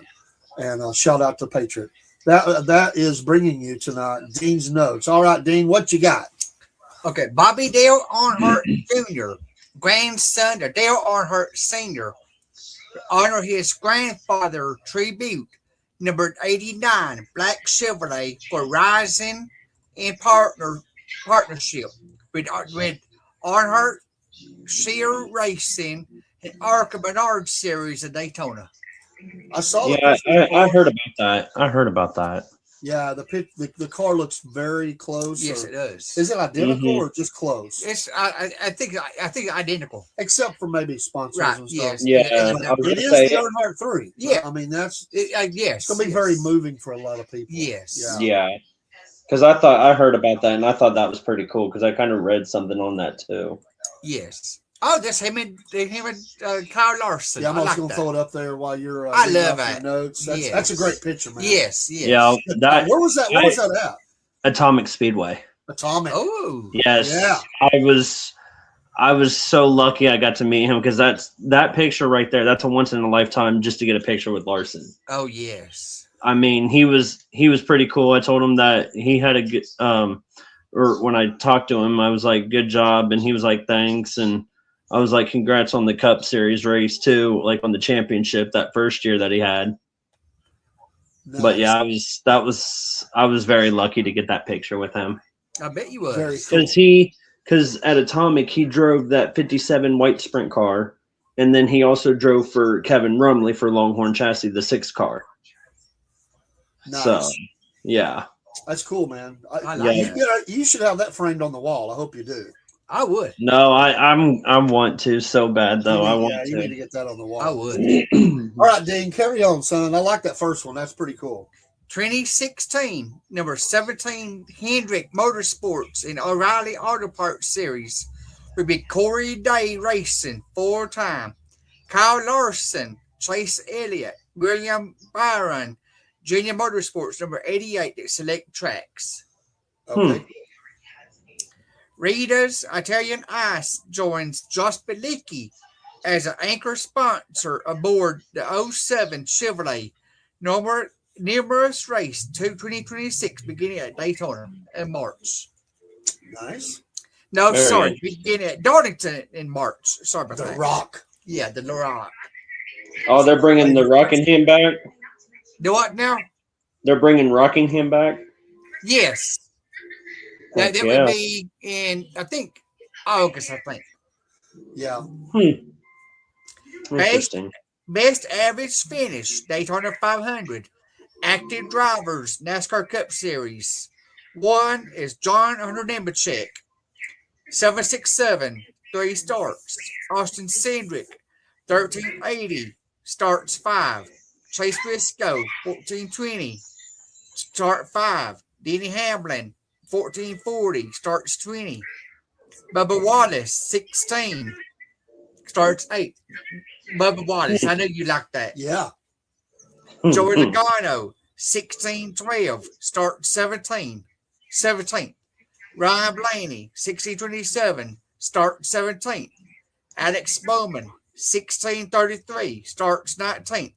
And shout out to Patriot. That is bringing you tonight Dean's notes. All right, Dean, what you got? Okay, Bobby Dale Earnhardt Jr., grandson of Dale Earnhardt Sr., honor his grandfather tribute, number 89, Black Chevrolet, for rising in partnership with Earnhardt Sear Racing and Arca Bernard Series of Daytona. I saw. Yeah, I heard about that. Yeah, the car looks very close. Yes, it does. Is it identical or just close? It's I think identical, except for maybe sponsors and stuff. Yes, yeah, it is the Earnhardt 3. Yeah, I mean that's yes, it's gonna be very moving for a lot of people. Yes, yeah. Because I heard about that and I thought that was pretty cool because I kind of read something on that too. Yes. Oh, that's him and Kyle Larson. Yeah, I'm also gonna throw it up there while you're. I love it. Notes. That's a great picture, man. Yes. Yeah. Where was that? Where was that at? Atomic Speedway. Atomic. Oh. Yes. Yeah. I was so lucky I got to meet him because that picture right there. That's a once in a lifetime just to get a picture with Larson. Oh yes. I mean, he was pretty cool. I told him that he had a good or when I talked to him, I was like, "Good job," and he was like, "Thanks," and I was like, congrats on the Cup Series race too, like on the championship that first year that he had. Nice. But yeah, I was very lucky to get that picture with him. I bet you was. Very cool. Because at Atomic he drove that 57 white sprint car, and then he also drove for Kevin Rumley for Longhorn Chassis, the 6 car. Nice. So yeah, That's cool, man. I like that. You should have that framed on the wall. I hope you do. I would. no, I want to so bad though. You need to get that on the wall. I would. All right, Dean, carry on, son. I like that first one. That's pretty cool. 2016, number 17, Hendrick Motorsports in O'Reilly Auto Parts Series would be Corey Day Racing 4-time, Kyle Larson, Chase Elliott, William Byron, Junior Motorsports number 88 at select tracks. Okay. Rita's Italian Ice joins Josh Belicki as an anchor sponsor aboard the 07 Chevrolet numerous race to 2026 beginning at Daytona in March. Nice. No, Very sorry, interesting. beginning at Darlington in March. Sorry about The that. Rock. Yeah, the Rock. Oh, they're bringing the Rockingham back. Do what now? They're bringing Rockingham back. Yes. That Yeah. would be in, I think, August, I think. Yeah. Interesting. Best average finish, Daytona 500. Active drivers, NASCAR Cup Series. 1 is John Hunter Nemechek, 767, 3 starts. Austin Cindric, 1380, starts 5. Chase Briscoe, 1420, start 5. Denny Hamlin, 1440, starts 20. Bubba Wallace, 16, starts 8. Bubba Wallace, I know you like that. Yeah. Joey Logano, 1612, start 17. 17th. Ryan Blaney, 1627, start 17th. Alex Bowman, 1633, starts 19th.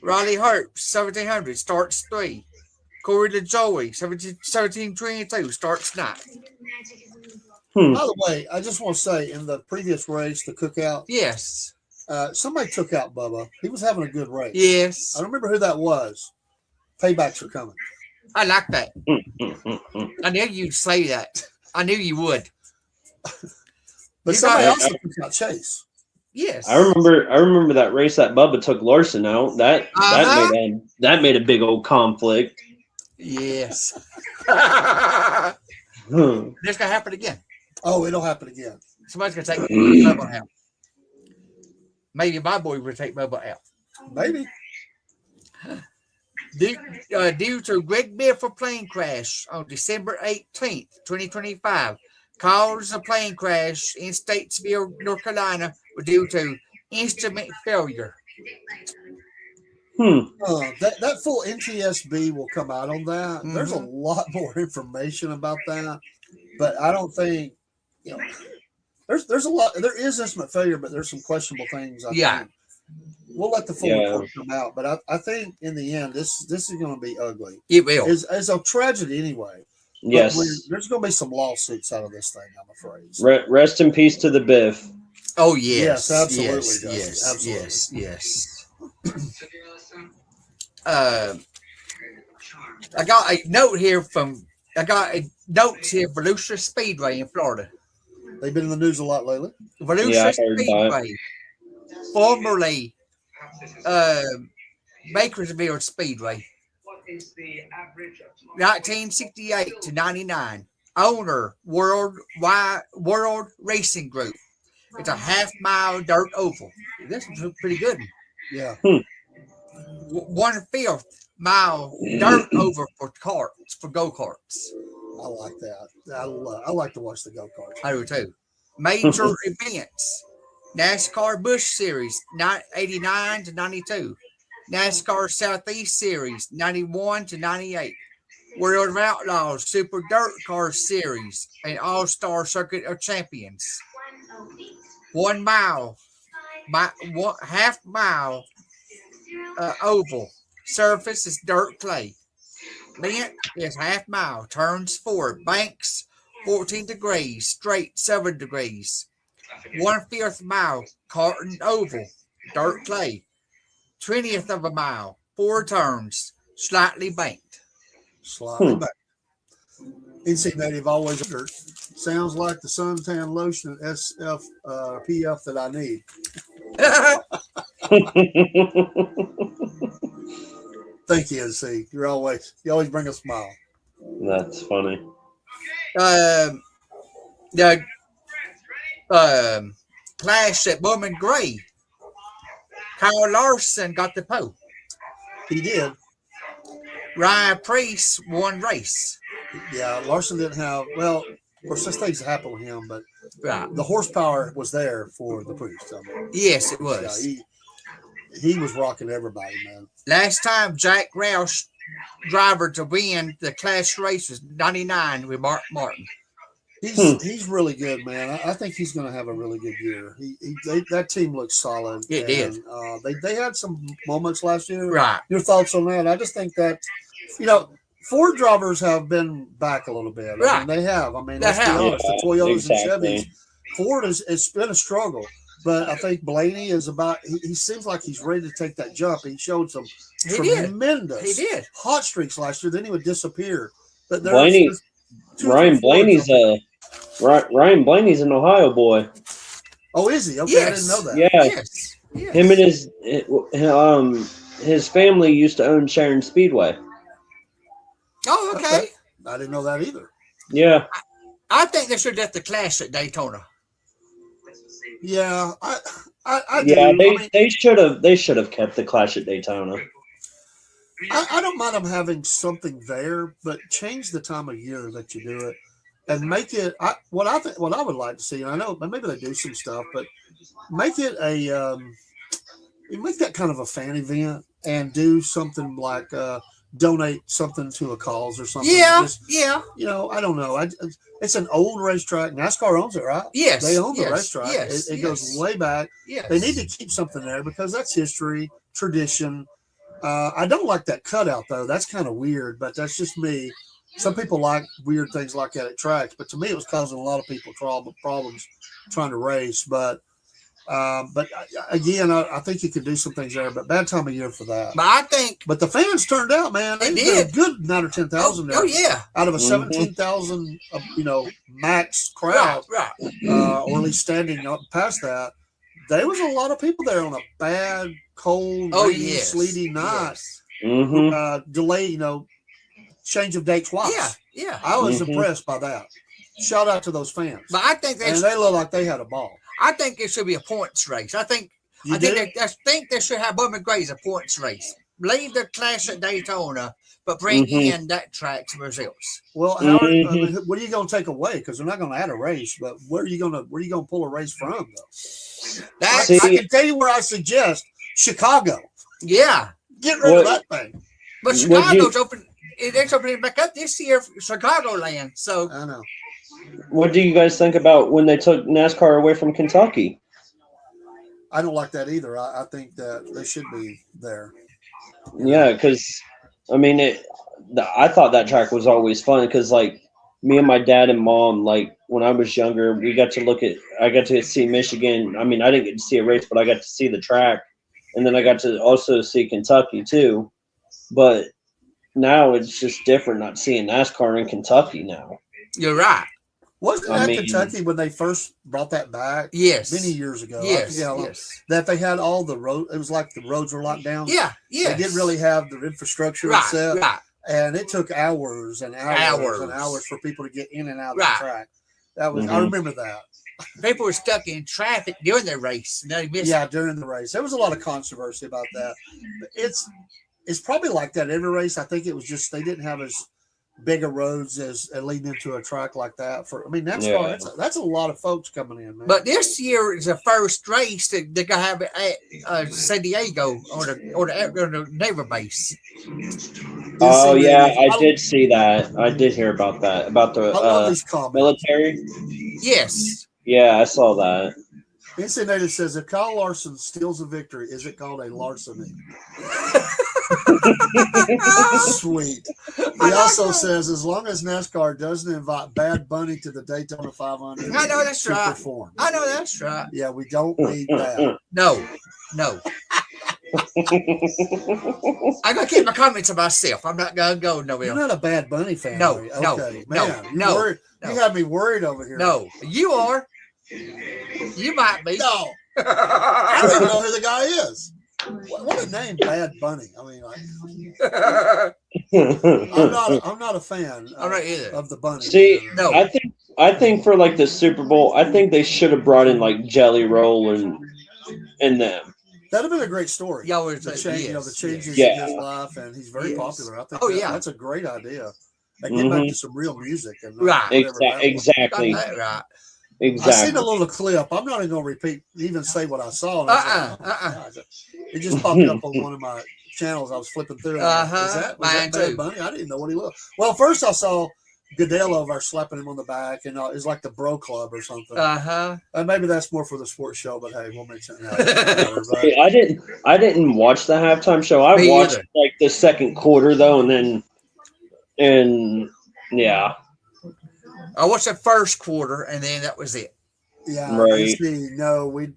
Riley Herbst, 1700, starts 3. Corey LaJoy, 1722, starts 9th. By the way, I just want to say in the previous race, the cookout, Yes. somebody took out Bubba. He was having a good race. Yes. I don't remember who that was. Paybacks are coming. I like that. I knew you'd say that. I knew you would. But You somebody got- also took out Chase. Yes. I remember that race that Bubba took Larson out. That made a big old conflict. Yes. Hmm. This gonna happen again. Oh, it'll happen again. Somebody's gonna take Bubba out. Maybe my boy will take Bubba out. Maybe. Due to Greg Biffle plane crash on December 18th, 2025, cause of plane crash in Statesville, North Carolina, were due to instrument failure. That full NTSB will come out on that. There's a lot more information about that, but I don't think there's a lot. There is instrument failure, but there's some questionable things. I think. We'll let the full report come out, but I think in the end, this is going to be ugly. It will. It's a tragedy anyway. Yes. There's going to be some lawsuits out of this thing, I'm afraid. Rest in peace to the Biff. Oh yes, Yes, absolutely, yes, Dustin, yes, absolutely. yes. I got a note here for Volusia Speedway in Florida. They've been in the news a lot lately. Volusia Yeah, I heard Speedway, formerly Bakersville Speedway, 1968 to 99. Owner World Racing Group. It's a half-mile dirt oval. This is pretty good. Yeah. 1/5 mile dirt over for go-karts. I like that. I like to watch the go-karts. I do too. Major events. NASCAR Busch Series, 89 to 92. NASCAR Southeast Series, 91 to 98. World of Outlaws Super Dirt Car Series, and All-Star Circuit of Champions. 1 mile, half mile oval. Surface is dirt clay. Length is half mile. Turns 4. Banks 14 degrees. Straight 7 degrees. 1/5 mile, Carton Oval, dirt clay. 20th of a mile, 4 turns, slightly banked. Slightly back. NC Native always dirt. Sounds like the suntan lotion at SFP that I need. Thank you, NC. You always bring a smile. That's funny. The clash at Bowman Gray. Kyle Larson got the pole. He did. Ryan Priest won race. Yeah, Larson didn't have, well, of course, such things happen with him, but Right. the horsepower was there for the Priest. I mean, Yes, it was. yeah, he was rocking everybody, man. Last time Jack Roush driver to win the clash race was 99 with Mark Martin. He's really good, man. I think he's going to have a really good year. That team looks solid. It did. They had some moments last year. Right. Your thoughts on that? I just think that, Ford drivers have been back a little bit. Right. I mean, they have. I mean, They let's be have. honest. The Toyotas Exactly. and Chevys, Ford it's been a struggle. But I think Blaney is he seems like he's ready to take that jump. He showed some He did. tremendous He did. hot streaks last year. Then he would disappear. But Blaney- there's two or Ryan three Fords Ryan Blaney's an Ohio boy. Oh, is he? Okay, Yes. I didn't know that. Yeah, Yes. Yes. him and his family used to own Sharon Speedway. Oh, okay. I didn't know that either. Yeah, I think they should have the clash at Daytona. Yeah, I yeah, do. they should have kept the Clash at Daytona. I don't mind them having something there, but change the time of year that you do it and make it. What I would like to see, and I know maybe they do some stuff, but make it make that kind of a fan event and do something like donate something to a cause or something. Yeah. Just, Yeah. I don't know. It's an old racetrack. NASCAR owns it, right? Yes. They own the yes, racetrack. Yes. It goes way back. Yes. They need to keep something there because that's history, tradition. I don't like that cutout though. That's kind of weird, but that's just me. Some people like weird things like that at tracks, but to me, it was causing a lot of people problems trying to race. But again, I think you could do some things there, but bad time of year for that. But I think. But the fans turned out, man. They did a did. good 9 or 10,000 there. Oh, yeah. Out of a Mhm. 17,000, max crowd, Right. or at least standing up past that, there was a lot of people there on a bad, cold, Oh, rainy, yes. sleety night. Yes. Mm-hmm. Delay, change of date twice. Yeah. Yeah. I was Mhm. impressed by that. Shout out to those fans. But I think And they look like they had a ball. I think it should be a points race. I think You I do? think they should have Bowman Gray's a points race. Leave the clash at Daytona, but bring Mhm. in that track's results. Well, Howard, Mhm. what are you going to take away? Because they're not going to add a race. But where are you going to pull a race from? Though That's See- I can tell you where I suggest Chicago. yeah. Get rid of What- that thing. But Would Chicago's open. It's opening back up this year for Chicagoland. So I know. What do you guys think about when they took NASCAR away from Kentucky? I don't like that either. I think that they should be there. Yeah, because I mean, I thought that track was always fun because, like, me and my dad and mom, like, when I was younger, I got to see Michigan. I mean, I didn't get to see a race, but I got to see the track, and then I got to also see Kentucky too. But now it's just different not seeing NASCAR in Kentucky now. you're right. Wasn't I that mean- Kentucky when they first brought that back? Yes. Many years ago. I Yes. forget how long. Yes. That they had all the road. It was like the roads were locked down. Yeah. Yeah. They didn't really have the infrastructure Right. set. Right. And it took hours and hours and Hours. hours for people to get in and out of Right. the track. That was I Mhm. remember that. People were stuck in traffic during the race, and they missed. Yeah, during the race. There was a lot of controversy about that. But it's probably like that every race. I think it was just they didn't have as bigger roads as leading into a track like that. NASCAR, Yeah. that's a lot of folks coming in, man. But this year is the first race that they're gonna have at San Diego on the naval base. Oh DC yeah, Native. I did see that. I did hear about that. About the I love these comments. military. Yes. Yeah, I saw that. NC Native says, if Kyle Larson steals a victory, is it called a larceny? Sweet. He also says, as long as NASCAR doesn't invite Bad Bunny to the Daytona 500, I know that's to right. perform. I know that's right. Yeah, we don't need that. No. I'm gonna keep my comments to myself. I'm not gonna go You're nowhere. not a Bad Bunny fan, No, are you? no, Okay, no, man. no, You had me worried over here. No, you are. You might be. No. I don't even know who the guy is. What a name, Bad Bunny. I mean, I'm not a fan I'm not either. of the bunny. See, No. I think for like the Super Bowl, I think they should have brought in like Jelly Roll and them. That'd have been a great story. Y'all The changes Yeah. in his life, and he's very Yes. popular. I think Oh, yeah. that's a great idea. And get back to some real music. And Right. whatever that was. Exactly. Got that right. I seen Exactly. a little clip. I'm not even going to even say what I saw. And I was like, oh, God. It just popped up on one of my channels. I was flipping through. Uh-huh. Was that Mine Bad too. Bunny? I didn't know what he looked. Well, first I saw Goodell over there slapping him on the back, and it's like the Bro Club or something. Uh-huh. Maybe that's more for the sports show, but hey, we'll mention that. See, I didn't watch the halftime show. I Me watched either. like the second quarter though, and yeah. I watched the first quarter, and then that was it. Yeah, Right. see, no, we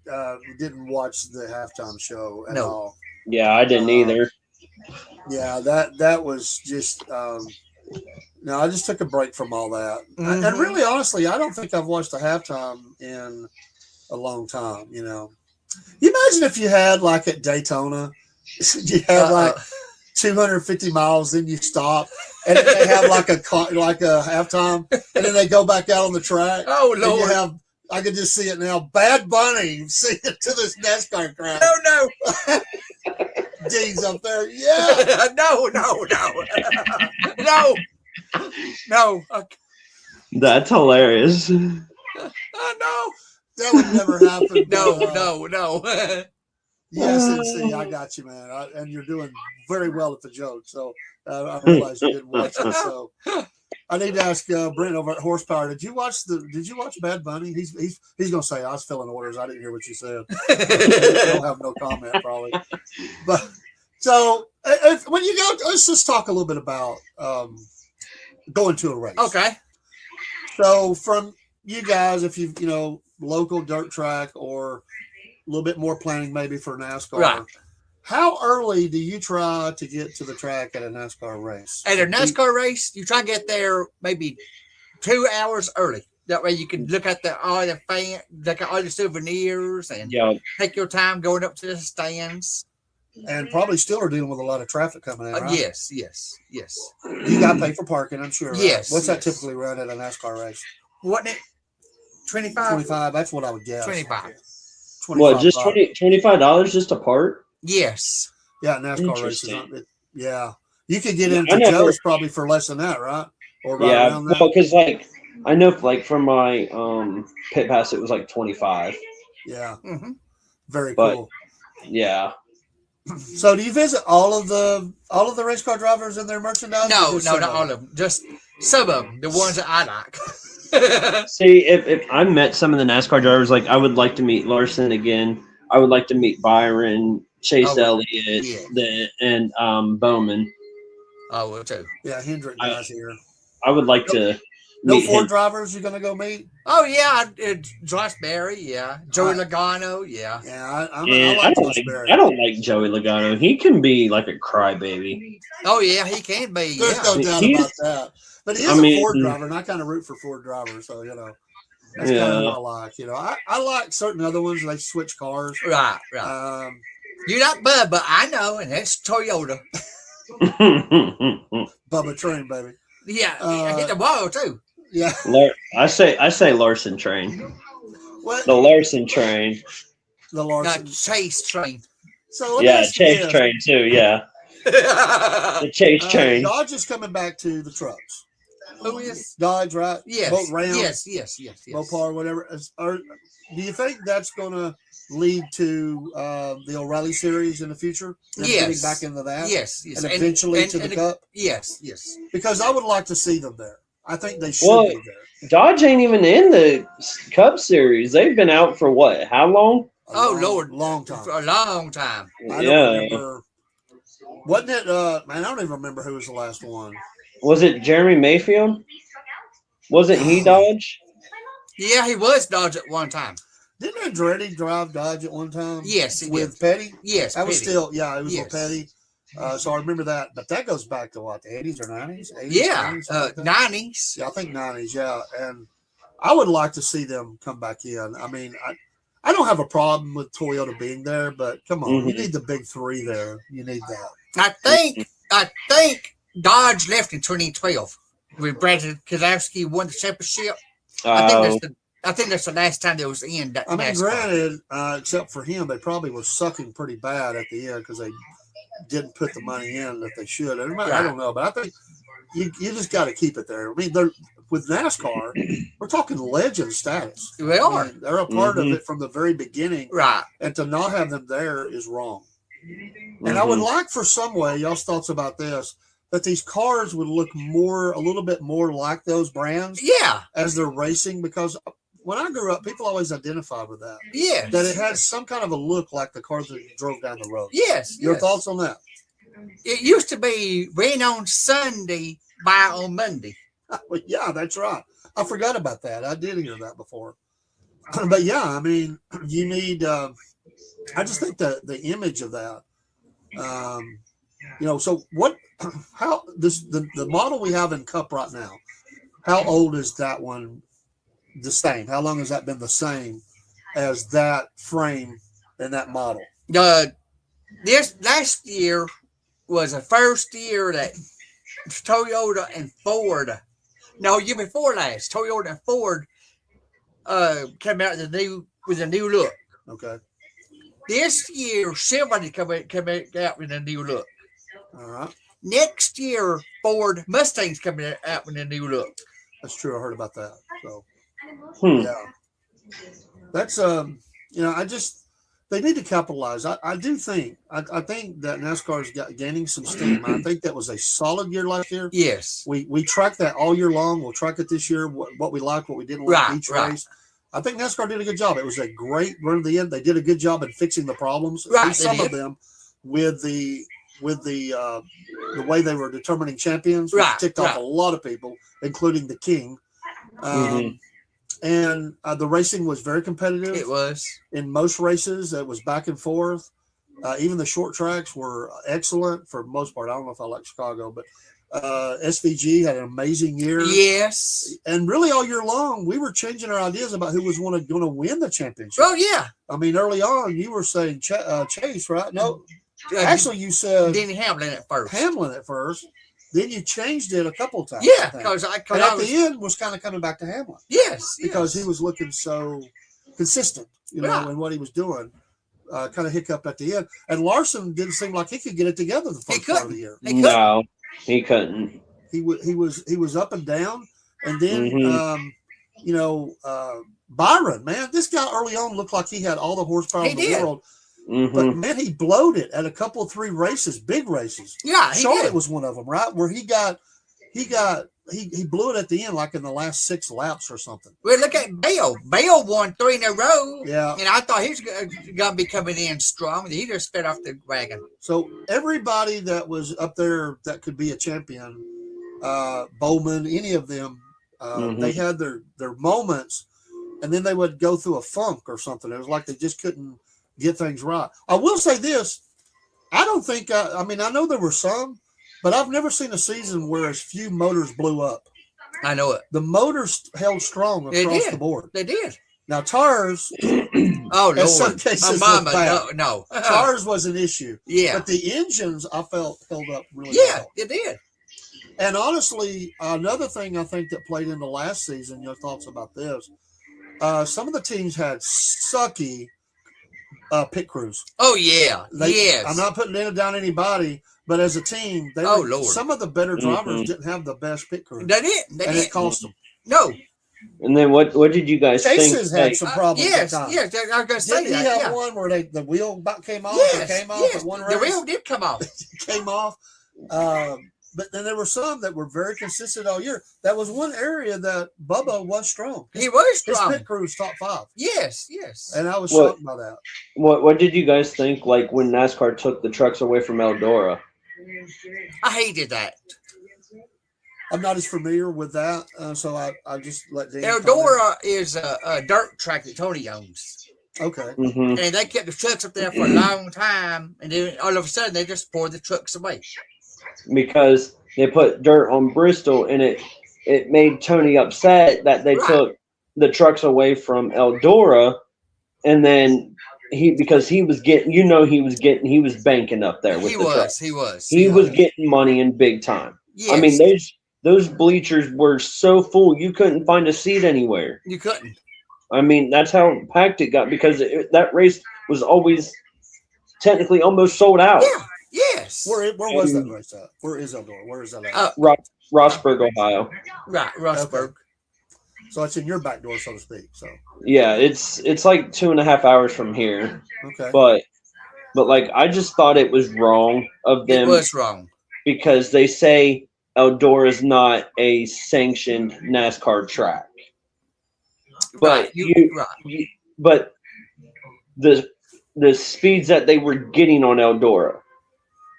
didn't watch the halftime show at No. all. Yeah, I didn't either. Yeah, that was just no. I just took a break from all that, Mhm. and really, honestly, I don't think I've watched a halftime in a long time. You know, you imagine if you had like at Daytona, you had like 250 miles, then you stop, and then they have like a halftime, and then they go back out on the track. Oh, And you Lord. have, I can just see it now. Bad Bunny singing to this NASCAR crowd. No. Dean's up there. Yeah. No. No. That's hilarious. No. That would never happen. but, No. Yes, NC, I got you, man. And you're doing very well at the joke. So I realized you didn't watch it. So I need to ask Brent over at Horsepower. Did you watch Bad Bunny? He's gonna say I was filling orders. I didn't hear what you said. I'll have no comment probably. But so when you go, let's just talk a little bit about going to a race. Okay. So from you guys, if you local dirt track or a little bit more planning maybe for NASCAR. Right. How early do you try to get to the track at a NASCAR race? At a NASCAR race, you try to get there maybe 2 hours early. That way you can look at all the souvenirs and take your time going up to the stands. And probably still are dealing with a lot of traffic coming in, right? Yes. You got to pay for parking, I'm sure. Right? Yes. What's that typically run at a NASCAR race? Wasn't it 25? 25. That's what I would guess. 25. What, just $25 just a part? Yes. Yeah, NASCAR races. Yeah. You could get Yeah, into Joe's probably for less than that, right? Or right around that. Well, because I know from my pit pass it was like 25. Yeah. Mm-hmm. Very But, cool. Yeah. So do you visit all of the race car drivers and their merchandise? No, not all of them. Just some of them, the ones that I like. See, if I met some of the NASCAR drivers, like I would like to meet Larson again. I would like to meet Byron, Chase Elliott, and Bowman. I will too. Yeah, Hendrick guys here. I would like to No meet Ford him. drivers you're gonna go meet? Oh yeah, Josh Berry, yeah. Joey Logano, yeah. Yeah, I And like Josh Berry. I don't like Joey Logano. He can be like a crybaby. Oh yeah, he can be. There's Yeah. no doubt about that. But he is a Ford driver, and I kind of root for Ford drivers, so that's kind of what I like. I like certain other ones. They switch cars. Right. You're not Bud, but I know, and that's Toyota. Bubba Train, baby. Yeah, I hit the wall too. Yeah. I say Larson train. What? The Larson train. The Larson. Not Chase train. So let me ask you Chase this. train too. Yeah, the Chase train. Dodge is coming back to the trucks. Who is? Dodge, right? Yes. Boat Ram. Yes. Mopar, whatever. Do you think that's going to lead to the O'Reilly series in the future? Them getting back into that? Yes. And eventually to the Cup? Yes. Because I would like to see them there. I think they should Well, be there. Dodge ain't even in the Cup Series. They've been out for what? How long? Long time. For a long time. I don't remember. Wasn't it? Man, I don't even remember who was the last one. Was it Jeremy Mayfield? Wasn't he Dodge? Yeah, he was Dodge at one time. Didn't Andretti drive Dodge at one time? Yes, he with did. Petty. Yes, that was Petty. still it was Yes. with Petty. So I remember that, but that goes back to what, the 80s or 90s? 80s, Yeah, 90s, like that? 90s. Yeah, I think 90s. Yeah, and I would like to see them come back in. I mean, I don't have a problem with Toyota being there, but come on, you need the big three there. You need that. I think Dodge left in 2012 with Brad Keselowski won the championship. I think that's the last time they was in. I mean, granted, except for him, they probably were sucking pretty bad at the end because they didn't put the money in that they should. And I don't know, but I think you just got to keep it there. I mean, with NASCAR, we're talking legend status. They are. I mean, they're a part of it from the very beginning. Right. And to not have them there is wrong. And I would like for some way, y'all's thoughts about this, that these cars would look a little bit more like those brands. Yeah. As they're racing, because when I grew up, people always identified with that. Yes. That it had some kind of a look like the cars that drove down the road. Yes. Your thoughts on that? It used to be rain on Sunday, buy on Monday. Well, yeah, that's right. I forgot about that. I did hear that before. But yeah, I mean, you need. I just think that the image of that. So what? How the model we have in Cup right now? How old is that one? The same. How long has that been the same as that frame and that model? This last year was the first year that Toyota and Ford. No, year before last, Toyota and Ford came out with a new look. Okay. This year, Chevrolet come out with a new look. All right. Next year, Ford Mustang's coming out with a new look. That's true. I heard about that. So, yeah, that's they need to capitalize. I do think I think that NASCAR's gaining some steam. I think that was a solid year last year. Yes, we tracked that all year long. We'll track it this year. What we liked, what we didn't like each race. I think NASCAR did a good job. It was a great run to the end. They did a good job in fixing the problems. Right, some of them with the way they were determining champions, which ticked off a lot of people, including the King. And the racing was very competitive. It was. In most races, it was back and forth. Even the short tracks were excellent for the most part. I don't know if I like Chicago, but SVG had an amazing year. Yes. And really all year long, we were changing our ideas about who was going to win the championship. Oh, yeah. I mean, early on, you were saying Chase, right? No. Actually, you said Denny Hamlin at first. Then you changed it a couple of times. Yeah, because at the end was kind of coming back to Hamlin. Yes, because he was looking so consistent, in what he was doing. Kind of hiccup at the end, and Larson didn't seem like he could get it together the first part of the year. No, he couldn't. He was up and down, and then Byron, man, this guy early on looked like he had all the horsepower in the world. But man, he blowed it at a couple of 3 races, big races. Yeah, Charlotte was one of them, right? Where he blew it at the end, like in the last 6 laps or something. Well, look at Bale. Bale won 3 in a row. Yeah, and I thought he was going to be coming in strong. He just sped off the wagon. So everybody that was up there that could be a champion, Bowman, any of them, they had their moments, and then they would go through a funk or something. It was like they just couldn't get things right. I will say this. I don't think, I know there were some, but I've never seen a season where as few motors blew up. I know it. The motors held strong across the board. They did. Now, tires, oh, Lord. in some cases, no. Tires was an issue. Yeah. But the engines, I felt, held up really well. Yeah, it did. And honestly, another thing I think that played into last season, your thoughts about this, some of the teams had sucky pit crews. Oh, yeah. Yes. I'm not putting it down anybody, but as a team, some of the better drivers didn't have the best pit crews. They did. It cost them. No. And then what did you guys think? Chase's had some problems. Yes, I was going to say Didn't that. He had one where the wheel came off. Yes, It came off at one race. The wheel did come off. It came off. but then there were some that were very consistent all year. That was one area that Bubba was strong. He was His strong. pit crew was top 5. Yes. And I was What- shocked by that. What did you guys think like when NASCAR took the trucks away from Eldora? I hated that. I'm not as familiar with that, so I just let Dean comment. Eldora is a dirt track that Tony owns. Okay. Mm-hmm. And they kept the trucks up there for a long time. And then all of a sudden, they just poured the trucks away. Because they put dirt on Bristol, and it made Tony upset that they took the trucks away from Eldora, and then he was banking up there with the trucks. He was getting money in big time. Yes. I mean, those bleachers were so full you couldn't find a seat anywhere. You couldn't. I mean, that's how packed it got because that race was always technically almost sold out. Yeah. Yes. Where was that race at? Where is Eldora? Where is that at? Rossburg, Ohio. Right, Rossburg. Okay. So it's in your back door, so to speak. So yeah, it's like 2.5 hours from here. Okay. But like I just thought it was wrong of them. It was wrong. Because they say Eldora is not a sanctioned NASCAR track. But but the speeds that they were getting on Eldora.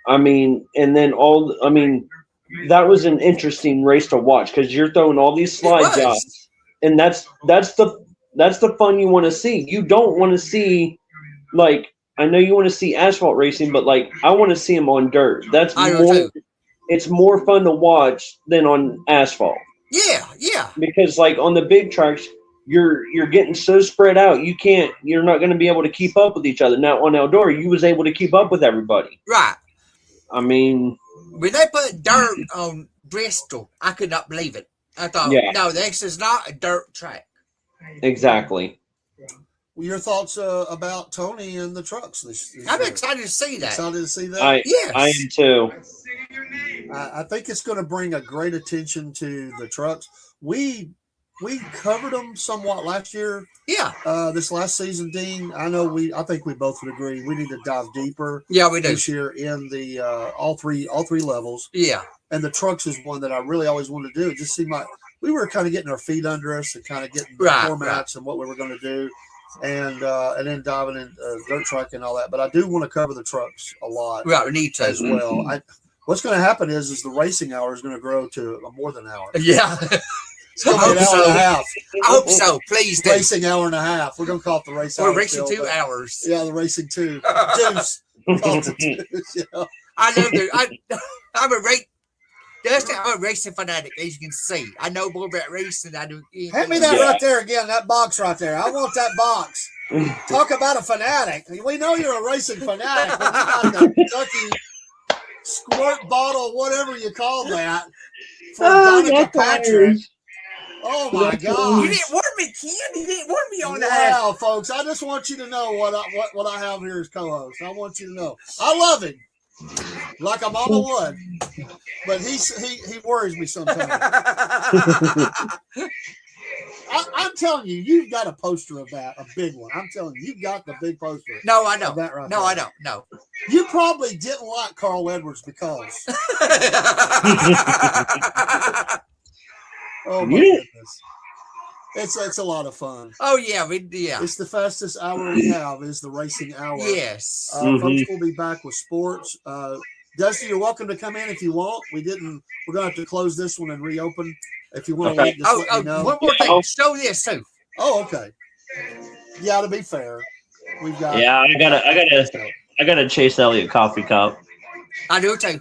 I mean, and then that was an interesting race to watch because you're throwing all these slide jobs, and that's the fun you want to see. You don't want to see I know you want to see asphalt racing, but I want to see them on dirt. It's more fun to watch than on asphalt. Yeah. Because on the big tracks, you're getting so spread out, you're not going to be able to keep up with each other. Now on Eldora, you was able to keep up with everybody. Right. I mean, when they put dirt on Bristol, I could not believe it. I thought, no, this is not a dirt track. Exactly. Well, your thoughts about Tony and the trucks this I'm year? excited to see that. Excited to see that? Yes. I am too. I think it's going to bring a great attention to the trucks. We covered them somewhat last year. Yeah. This last season, Dean. I think we both would agree. We need to dive deeper. Yeah, we do. This year in the all three levels. Yeah. And the trucks is one that I really always wanted to do. It just seemed like we were kind of getting our feet under us and kind of getting the formats and what we were going to do, and then diving in dirt track and all that. But I do want to cover the trucks a lot. Right, we need to as well. What's going to happen is the racing hour is going to grow to more than an hour. Yeah. It's going to be an hour and a half. I hope so. Please do. Racing hour and a half. We're going to call it the race hour. We're racing 2 hours. Yeah, the racing 2. Deuce. Call it the deuce, you know? I know. I'm a race. Dustin, I'm a racing fanatic, as you can see. I know more about racing than I do. Hand me that right there again, that box right there. I want that box. Talk about a fanatic. We know you're a racing fanatic, but you got the Kentucky squirt bottle, whatever you call that, for Donica Patrick. Oh my God! You didn't warn me, Ken. You didn't warn me on that. Wow, folks! I just want you to know what I have here as co-host. I want you to know I love him, like I'm on the one, but he worries me sometimes. I'm telling you, you've got a poster of that, a big one. I'm telling you, you've got the big poster. No, I don't. That right no, there. I don't. No. You probably didn't like Carl Edwards because. Oh my goodness. It's a lot of fun. Oh yeah, It's the fastest hour we have is the racing hour. Yes. Folks will be back with sports. Dusty, you're welcome to come in if you want. We're gonna have to close this one and reopen. If you want to wait, just let me know. One more thing. Show this too. Oh, okay. Yeah, to be fair, we've got. Yeah, I gotta chase Elliot coffee cup. I do too.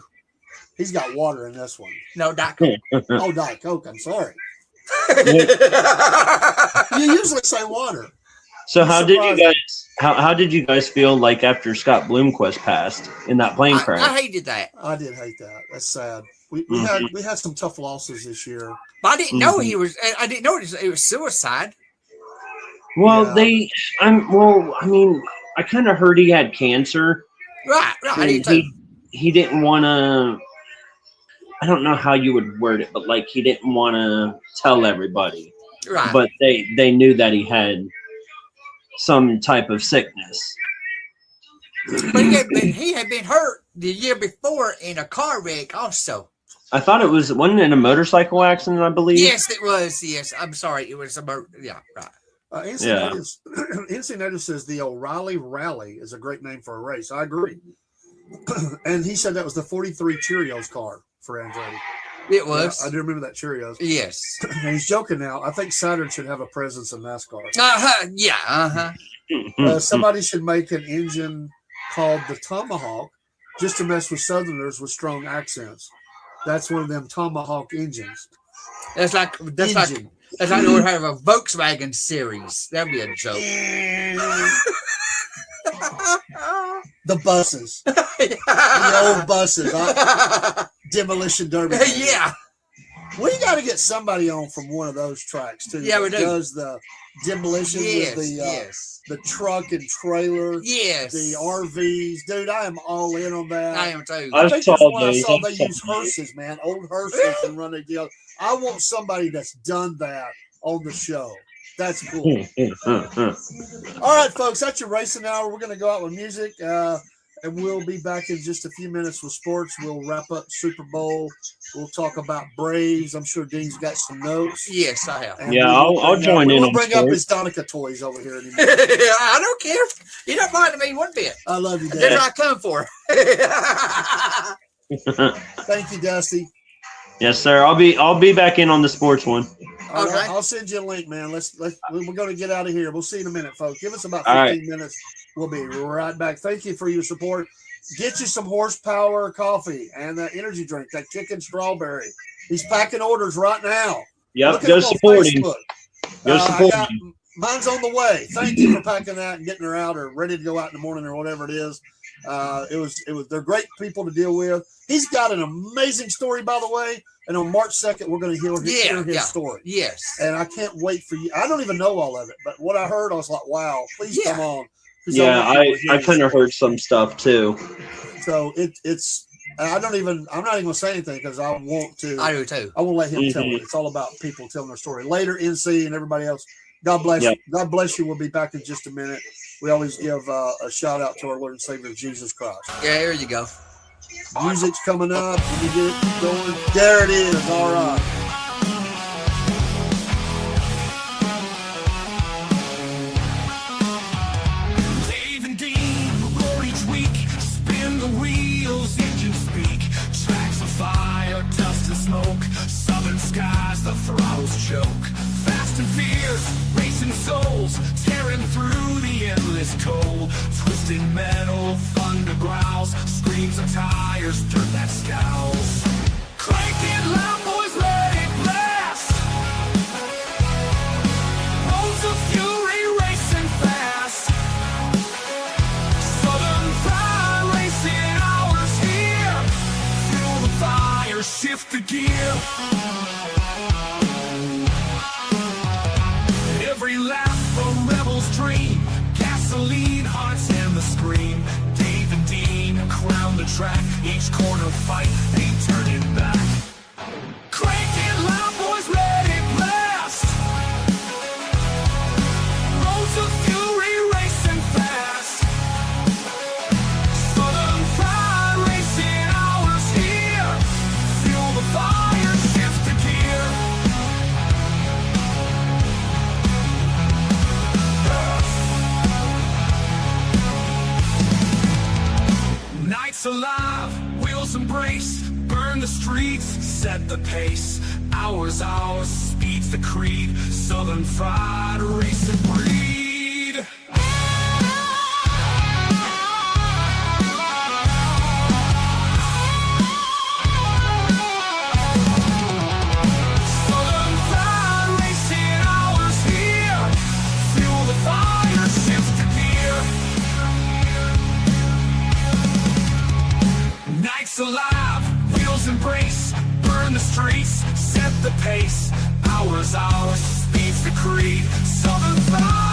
He's got water in this one. No, Diet Coke. Oh, Diet Coke. I'm sorry. You usually say water. So how did you guys feel like after Scott Bloomquist passed in that plane crash? I hated that. I did hate that. That's sad. We had some tough losses this year. But I didn't know he was. I didn't know it was suicide. Well, I kind of heard he had cancer. Right. I did too. He didn't want to. I don't know how you would word it, but he didn't want to tell everybody. Right. But they knew that he had some type of sickness. But he had been hurt the year before in a car wreck also. I thought it wasn't it a motorcycle accident, I believe? Yes, it was. Yes, I'm sorry. It was yeah, right. NC Native says the O'Reilly Rally is a great name for a race. I agree. And he said that was the 43 Cheerios car for Andretti. It was. Yeah, I do remember that Cheerios. Yes. And he's joking now. I think Saturn should have a presence in NASCAR. Yeah. Somebody should make an engine called the Tomahawk just to mess with Southerners with strong accents. That's one of them Tomahawk engines. That's like they would have a Volkswagen series. That'd be a joke. The buses, the old buses, demolition derby. Yeah, we got to get somebody on from one of those tracks too. Yeah, we do. Does the demolition with the truck and trailer? Yes, the RVs, dude. I am all in on that. I am too. I think that's why I saw they use hearses, man, old hearses and run a deal. I want somebody that's done that on the show. That's cool. All right, folks, that's your racing hour. We're going to go out with music, and we'll be back in just a few minutes with sports. We'll wrap up Super Bowl. We'll talk about Braves. I'm sure Dean's got some notes. Yes, I have. And I'll join in. We'll bring up his Donica toys over here anymore. I don't care. You don't mind me one bit. I love you, Dad. That's what I come for. Thank you, Dusty. Yes, sir. I'll be back in on the sports one. All right, I'll send you a link, man. We're going to get out of here. We'll see you in a minute, folks. Give us about 15 minutes. We'll be right back. Thank you for your support. Get you some horsepower coffee and that energy drink, that chicken strawberry. He's packing orders right now. Yep, go support him. Go support him. Mine's on the way. Thank you for packing that and getting her out or ready to go out in the morning or whatever it is. They're great people to deal with. He's got an amazing story, by the way. And on March 2nd, we're going to hear his story. Yes. And I can't wait for you. I don't even know all of it, but what I heard, I was like, wow, please come on. Yeah, I kind of heard some stuff too. So I'm not even going to say anything because I want to. I do too. I want to let him tell it. It's all about people telling their story. Later, NC and everybody else, God bless you. God bless you. We'll be back in just a minute. We always give a shout out to our Lord and Savior, Jesus Christ. Yeah, here you go. Music's coming up. Let me get it going. There it is. All right. Dave and Dean roll each week. Spin the wheels, engines speak. Tracks of fire, dust and smoke. Southern skies, the throttles choke. Fast and fierce, racing souls, tearing through the endless cold. Twisted metal, thunder growls, screams of tires, dirt that scowls. Crank it loud, boys, let it blast. Roads of fury racing fast. Southern pride racing hours here. Fuel the fire, shift the gear. Every lap a rebel's dream. Gasoline, hearts and the scream. Dave and Dean crown the track. Each corner fight, ain't turning back. Crank it loud, boys, let it blast. Roads of fury racing fast. Southern pride racing hours here. Fuel the fire, shift the gear. Nights alive, wheels embrace, burn the streets, set the pace. Hours, speed's the creed. Southern fried racing breed. Southern fried racing hours here. Fuel the fire, shift the gear. Nights alive, wheels embrace, burn the streets, set the pace. Hours, speed's the creed. Southern fire.